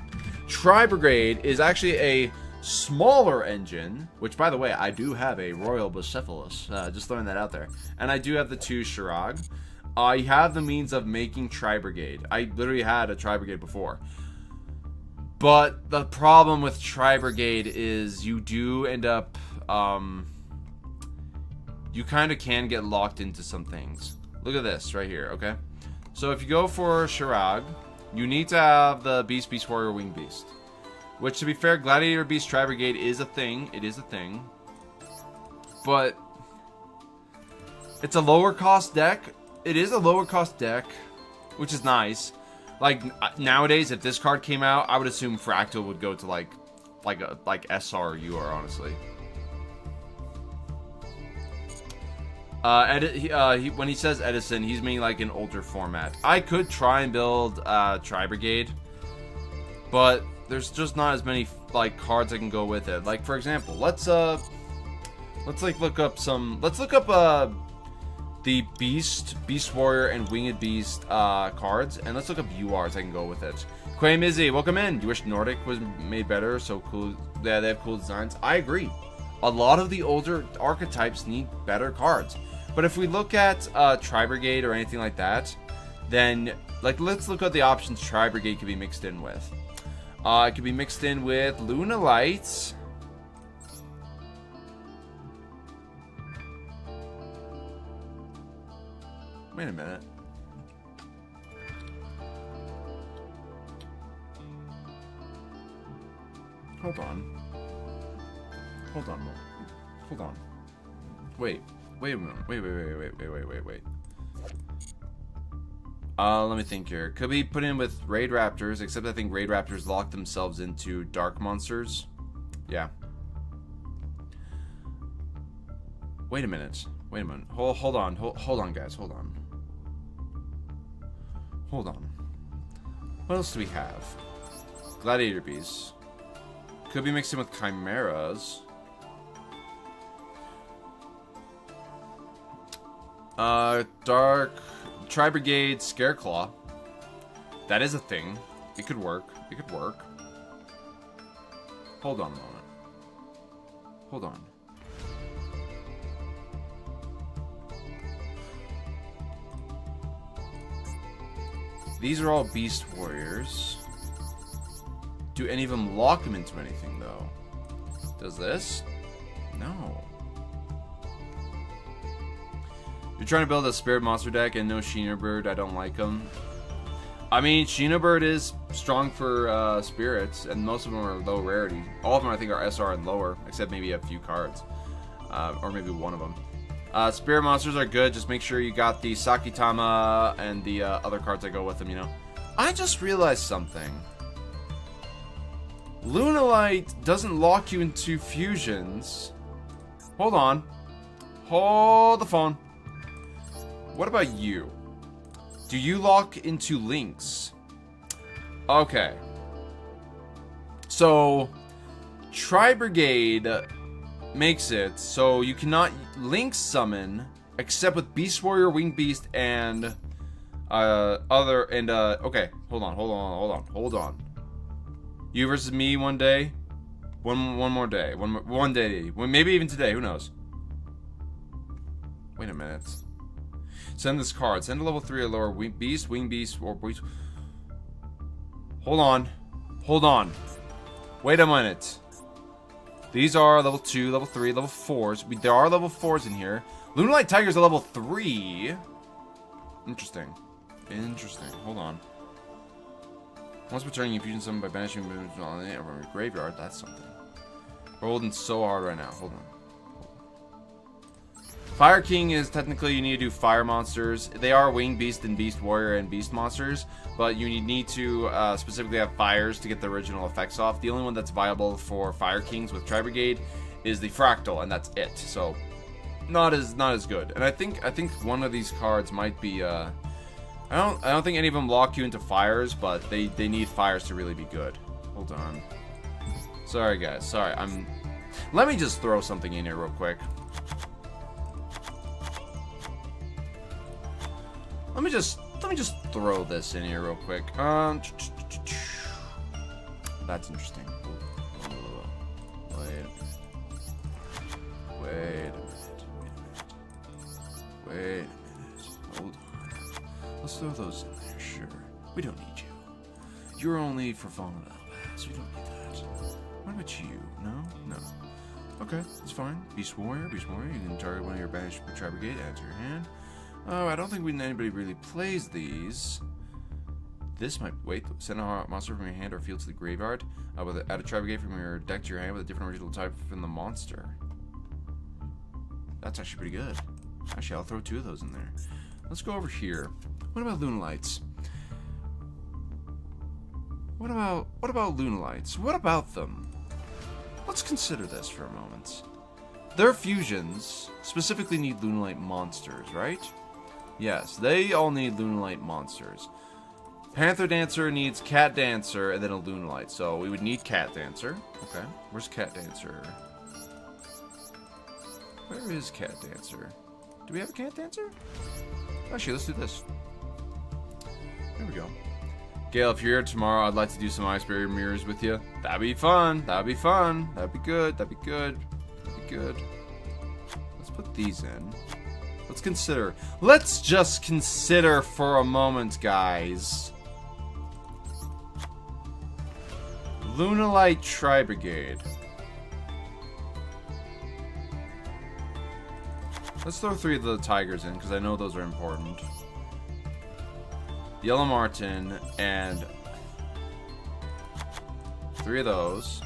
Tri-Brigade is actually a smaller engine, which, by the way, I do have a Royal Bucephalus. Just throwing that out there. And I do have the 2 Shirag. I have the means of making Tri-Brigade. I literally had a Tri-Brigade before. But the problem with Tri-Brigade is you do end up, you kind of can get locked into some things. Look at this right here, okay? So if you go for Shirag, you need to have the Beast, Beast Warrior, Winged Beast. Which, to be fair, Gladiator Beast Tri-Brigade is a thing. It is a thing. But it's a lower cost deck. It is a lower cost deck, which is nice. Like, nowadays, if this card came out, I would assume Fractal would go to, like SR or UR, honestly. When he says Edison, he's meaning like an older format. I could try and build Tri-Brigade, but there's just not as many like cards I can go with it. Like, for example, let's look up the Beast Warrior, and Winged Beast cards, and let's look up URs I can go with it. Quay Mizzy, welcome in. Do you wish Nordic was made better? So cool. Yeah, they have cool designs. I agree. A lot of the older archetypes need better cards. But if we look at Tri-Brigade or anything like that, then like let's look at the options Tri-Brigade could be mixed in with. It could be mixed in with Luna Lights. Wait a minute. Hold on. Hold on. Hold on. Wait a minute. Wait. Let me think here. Could be put in with Raid Raptors, except I think Raid Raptors lock themselves into Dark Monsters. Yeah. Wait a minute. Hold on, guys. Hold on. What else do we have? Gladiator Beasts. Could be mixed in with Chimeras. Dark Tri-Brigade Scareclaw. That is a thing. It could work. Hold on a moment. Hold on. These are all Beast Warriors. Do any of them lock them into anything, though? Does this? No. You're trying to build a Spirit Monster deck and no Sheena Bird. I don't like them. I mean, Sheena Bird is strong for spirits, and most of them are low rarity. All of them, I think, are SR and lower, except maybe a few cards. Or maybe one of them. Spirit Monsters are good. Just make sure you got the Sakitama and the other cards that go with them, you know. I just realized something. Lunalight doesn't lock you into fusions. Hold on. Hold the phone. What about you? Do you lock into links? Okay. So, Tri-Brigade makes it so you cannot link summon except with Beast Warrior, Winged Beast, and okay, hold on. You versus me one day, one more day, one day, maybe even today. Who knows? Wait a minute. Send this card. Send a level 3 or lower Winged Beast, or Beast. Hold on. Wait a minute. These are level 2, level 3, level 4s. There are level 4s in here. Lunalight Tiger's a level 3. Interesting. Hold on. Once returning infusion summon by banishing movements from a graveyard. That's something. We're holding so hard right now. Hold on. Fire King is technically you need to do fire monsters. They are Winged Beast and Beast Warrior and Beast monsters, but you need to specifically have fires to get the original effects off. The only one that's viable for Fire Kings with Tri-Brigade is the Fractal, and that's it. So not as good. And I think one of these cards might be I don't think any of them lock you into fires, but they need fires to really be good. Hold on. Sorry guys. Sorry. Let me just throw something in here real quick. Let me just throw this in here real quick. That's interesting. Wait a minute. Hold on. Let's throw those in there. Sure. We don't need you. You're only for vulnerable. so we don't need that. What about you? No? No. Okay, that's fine. Beast Warrior. You can target one of your banished Tri Brigade, add to your hand. Oh, I don't think anybody really plays these. This might... Wait, send a monster from your hand or field to the graveyard. Add a Tri Brigade from your deck to your hand with a different original type from the monster. That's actually pretty good. Actually, I'll throw 2 of those in there. Let's go over here. What about Lunalights? What about Lunalights? What about them? Let's consider this for a moment. Their fusions specifically need Lunalight monsters, right? Yes, they all need Lunalight monsters. Panther Dancer needs Cat Dancer and then a Lunalight. So we would need Cat Dancer. Okay, where's Cat Dancer? Where is Cat Dancer? Do we have a Cat Dancer? Actually, let's do this. There we go. Gale, if you're here tomorrow, I'd like to do some Ice Barrier Mirrors with you. That'd be fun. That'd be fun. That'd be good. That'd be good. That'd be good. Let's put these in. Let's consider. Let's just consider for a moment, guys. Lunalight Tri Brigade. Let's throw 3 of the tigers in, because I know those are important. Yellow Martin, and 3 of those.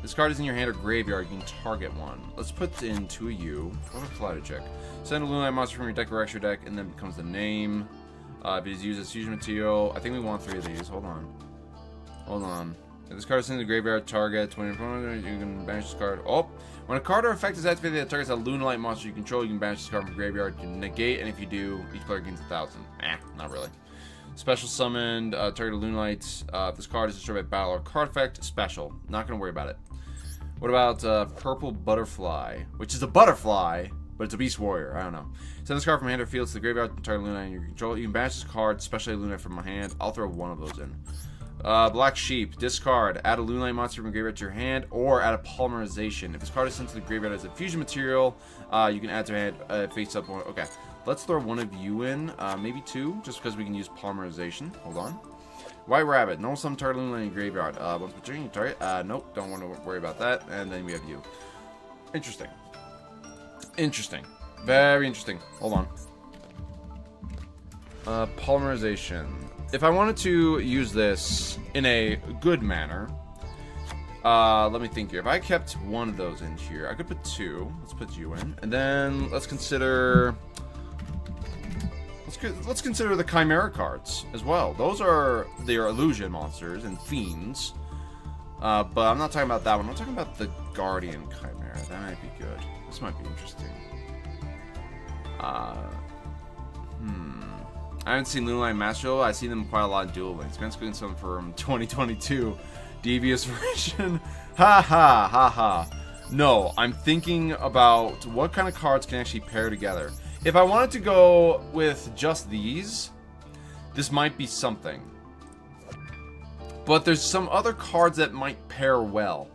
This card is in your hand or graveyard, you can target one. Let's put in 2 of you. What a Collider check. Send a Lunalight monster from your deck or extra deck, and then becomes the name. If it is used as fusion material, I think we want 3 of these. Hold on. Hold on. If this card is in the graveyard, target 20 opponent, you can banish this card. Oh! When a card or effect is activated that targets a Lunalight monster you control, you can banish this card from graveyard. You can negate, and if you do, each player gains 1,000. Not really. Special summoned, target a Lunalight. If this card is destroyed by battle or card effect, special. Not gonna worry about it. What about Purple Butterfly? Which is a butterfly, but it's a Beast Warrior. I don't know. Send this card from hand or field to the graveyard, target Lunalight in your control. You can banish this card, especially Lunalight from my hand. I'll throw 1 of those in. Black Sheep, discard, add a Lunalight monster from graveyard to your hand, or add a Polymerization. If this card is sent to the graveyard as a fusion material, you can add to your hand face up. Okay, let's throw 1 of you in, maybe 2, just because we can use Polymerization. Hold on. White Rabbit, normal summon target Lunalight in your graveyard. Once per turn, you target. Nope, don't want to worry about that. And then we have you. Interesting. Interesting. Very interesting. Hold on. Polymerization. If I wanted to use this in a good manner, let me think here. If I kept 1 of those in here, I could put 2. Let's put you in, and then let's consider. Let's consider the Chimera cards as well. Those are their illusion monsters and fiends, but I'm not talking about that one. I'm talking about the Guardian Chimera. That might be good. This might be interesting. I haven't seen Lunalight Master Duel. I've seen them quite a lot in Duel Links. Man's cooking some from 2022. Devious version. Ha ha ha ha. No, I'm thinking about what kind of cards can actually pair together. If I wanted to go with just these, this might be something. But there's some other cards that might pair well.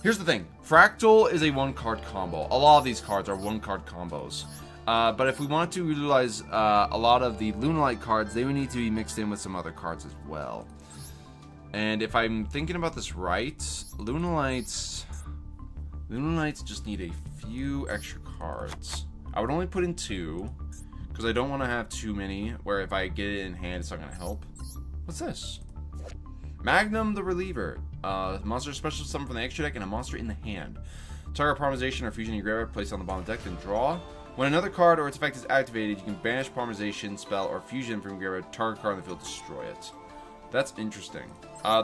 Here's the thing. Fractal is a 1-card combo. A lot of these cards are 1-card combos. But if we want to utilize a lot of the Lunalight cards, they would need to be mixed in with some other cards as well. And if I'm thinking about this right, Lunalights just need a few extra cards. I would only put in 2, because I don't want to have too many, where if I get it in hand, it's not going to help. What's this? Magnum the Reliever. Monster special summon from the extra deck and a monster in the hand. Target Polymerization or fusion in your graveyard, place on the bottom of the deck, then draw. When another card or its effect is activated, you can banish Polymerization, spell, or fusion from your graveyard, target card on the field, destroy it. That's interesting.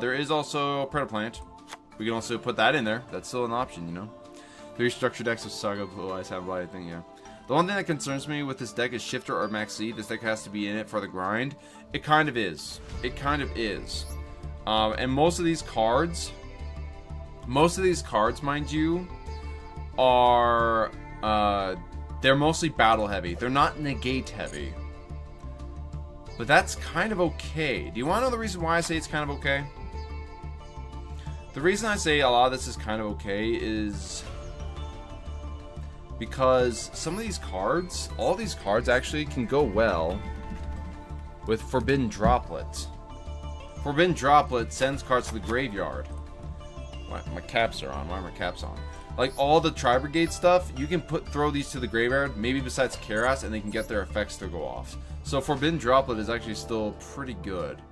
There is also Predaplant. We can also put that in there. That's still an option, you know. 3 structure decks of Saga Blue Eyes have I think, yeah. The one thing that concerns me with this deck is Shifter or Max Z. This deck has to be in it for the grind. It kind of is. It kind of is. And most of these cards, mind you, are they're mostly battle heavy. They're not negate heavy. But that's kind of okay. Do you want to know the reason why I say it's kind of okay? The reason I say a lot of this is kind of okay is because some of these cards, all these cards actually can go well with Forbidden Droplet. Forbidden Droplet sends cards to the graveyard. My caps are on. Why are my caps on? Like, all the Tri-Brigade stuff, you can throw these to the graveyard, maybe besides Keras, and they can get their effects to go off. So Forbidden Droplet is actually still pretty good.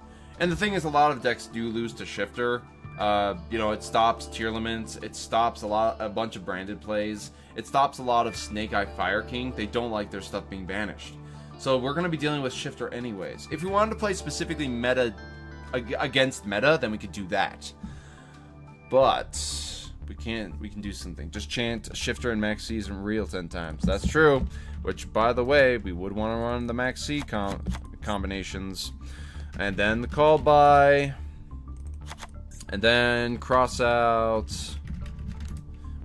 And the thing is, a lot of decks do lose to Shifter. You know, it stops tier limits, it stops a bunch of branded plays, it stops a lot of Snake Eye Fire King. They don't like their stuff being banished. So we're going to be dealing with Shifter anyways. If we wanted to play specifically meta against meta, then we could do that. But we can do something. Just chant Shifter and Max C's in real 10 times. That's true. Which, by the way, we would want to run the Max C combinations. And then the call by. And then cross out.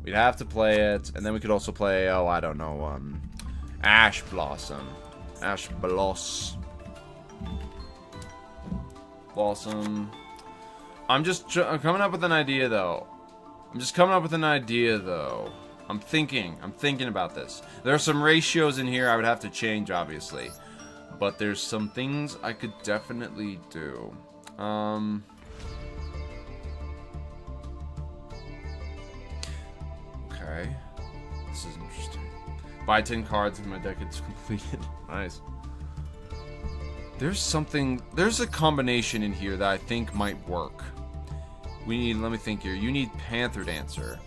We'd have to play it. And then we could also play, oh, I don't know, Ash Blossom. Ash Blossom. I'm coming up with an idea, though. I'm thinking about this. There are some ratios in here I would have to change, obviously. But there's some things I could definitely do. Okay. This is interesting. Buy 10 cards and my deck is completed. Nice. There's a combination in here that I think might work. Let me think here. You need Panther Dancer.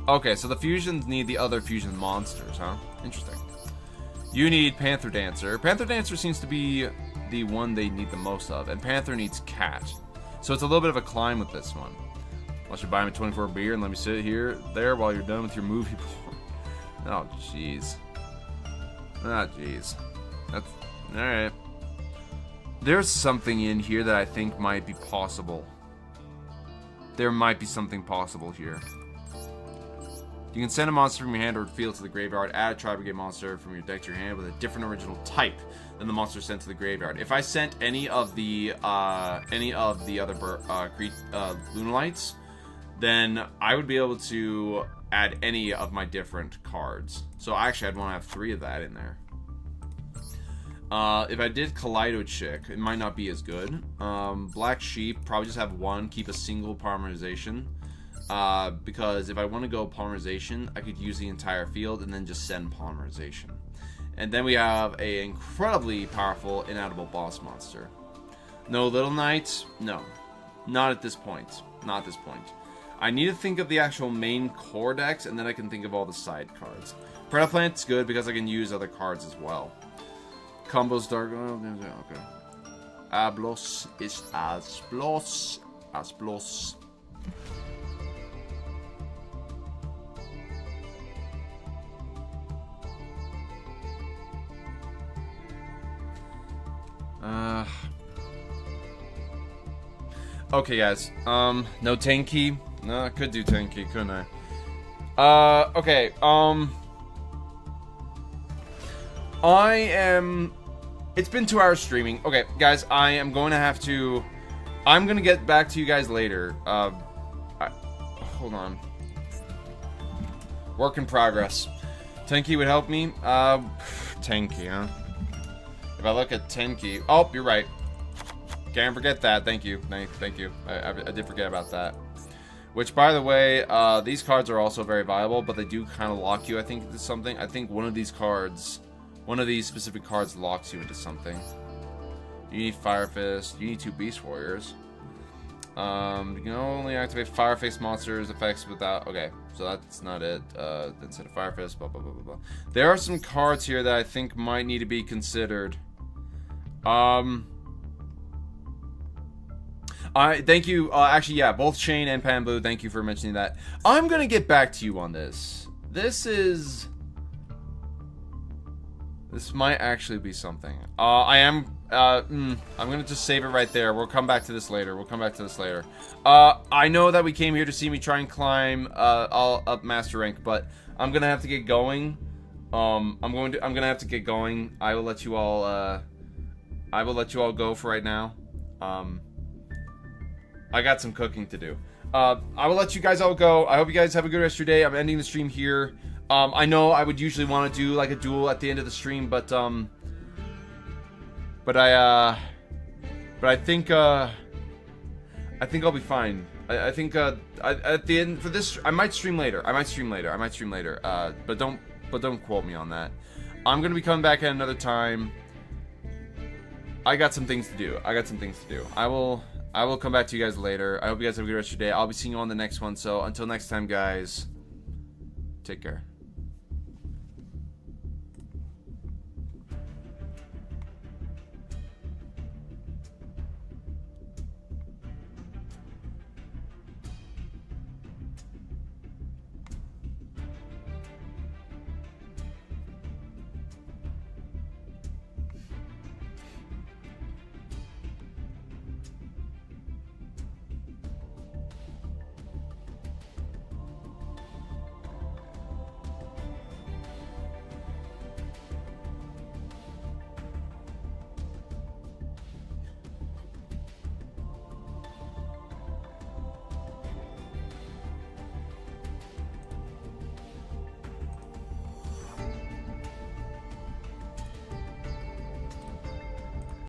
Okay, so the fusions need the other fusion monsters, huh? Interesting. You need Panther Dancer. Panther Dancer seems to be the one they need the most of, and Panther needs Cat. So it's a little bit of a climb with this one. Unless you buy me 24 beer and let me sit there while you're done with your movie. Oh, jeez. Ah, jeez. That's... Alright. There's something in here that I think might be possible. There might be something possible here. You can send a monster from your hand or field to the graveyard. Add a Tri-Brigade monster from your deck to your hand with a different original type than the monster sent to the graveyard. If I sent any of the other Lunalights, then I would be able to add any of my different cards. So actually, I'd want to have 3 of that in there. If I did Kaleido Chick, it might not be as good. Black Sheep, probably just have 1, keep a single Polymerization. Because if I want to go Polymerization, I could use the entire field and then just send Polymerization. And then we have a incredibly powerful Inedible Boss Monster. No Little Knight? No. Not at this point. Not at this point. I need to think of the actual main core decks, and then I can think of all the side cards. Predaplant's good because I can use other cards as well. Combos Dark... Okay. Ablos is Asblos. Asblos. Okay, guys. No Tenki. No, I could do Tenki, couldn't I? Okay. I am... It's been 2 hours streaming. Okay, guys, I am going to have to... I'm going to get back to you guys later. Hold on. Work in progress. Tenki would help me. Tenki, huh? If I look at Tenki... Oh, you're right. Can't forget that. Thank you. Thank you. I did forget about that. Which, by the way, these cards are also very viable, but they do kind of lock you, I think, into something. I think one of these cards... One of these specific cards locks you into something. You need Fire Fist. You need 2 Beast Warriors. You can only activate Fire Face monsters effects without... Okay, so that's not it. Instead of Fire Fist, blah, blah, blah, blah, blah. There are some cards here that I think might need to be considered. Thank you. Actually, yeah, both Shane and Pan Blue, thank you for mentioning that. I'm gonna get back to you on this. This might actually be something. I'm gonna just save it right there. We'll come back to this later. I know that we came here to see me try and climb all up master rank, but I'm gonna have to get going. I'm gonna have to get going. I will let you all go for right now. I got some cooking to do. I will let you guys all go. I hope you guys have a good rest of your day. I'm ending the stream here. I know I would usually want to do like a duel at the end of the stream, but I think I'll be fine. I think at the end for this, I might stream later. But don't quote me on that. I'm gonna be coming back at another time. I got some things to do. I will come back to you guys later. I hope you guys have a good rest of your day. I'll be seeing you on the next one. So until next time, guys, take care.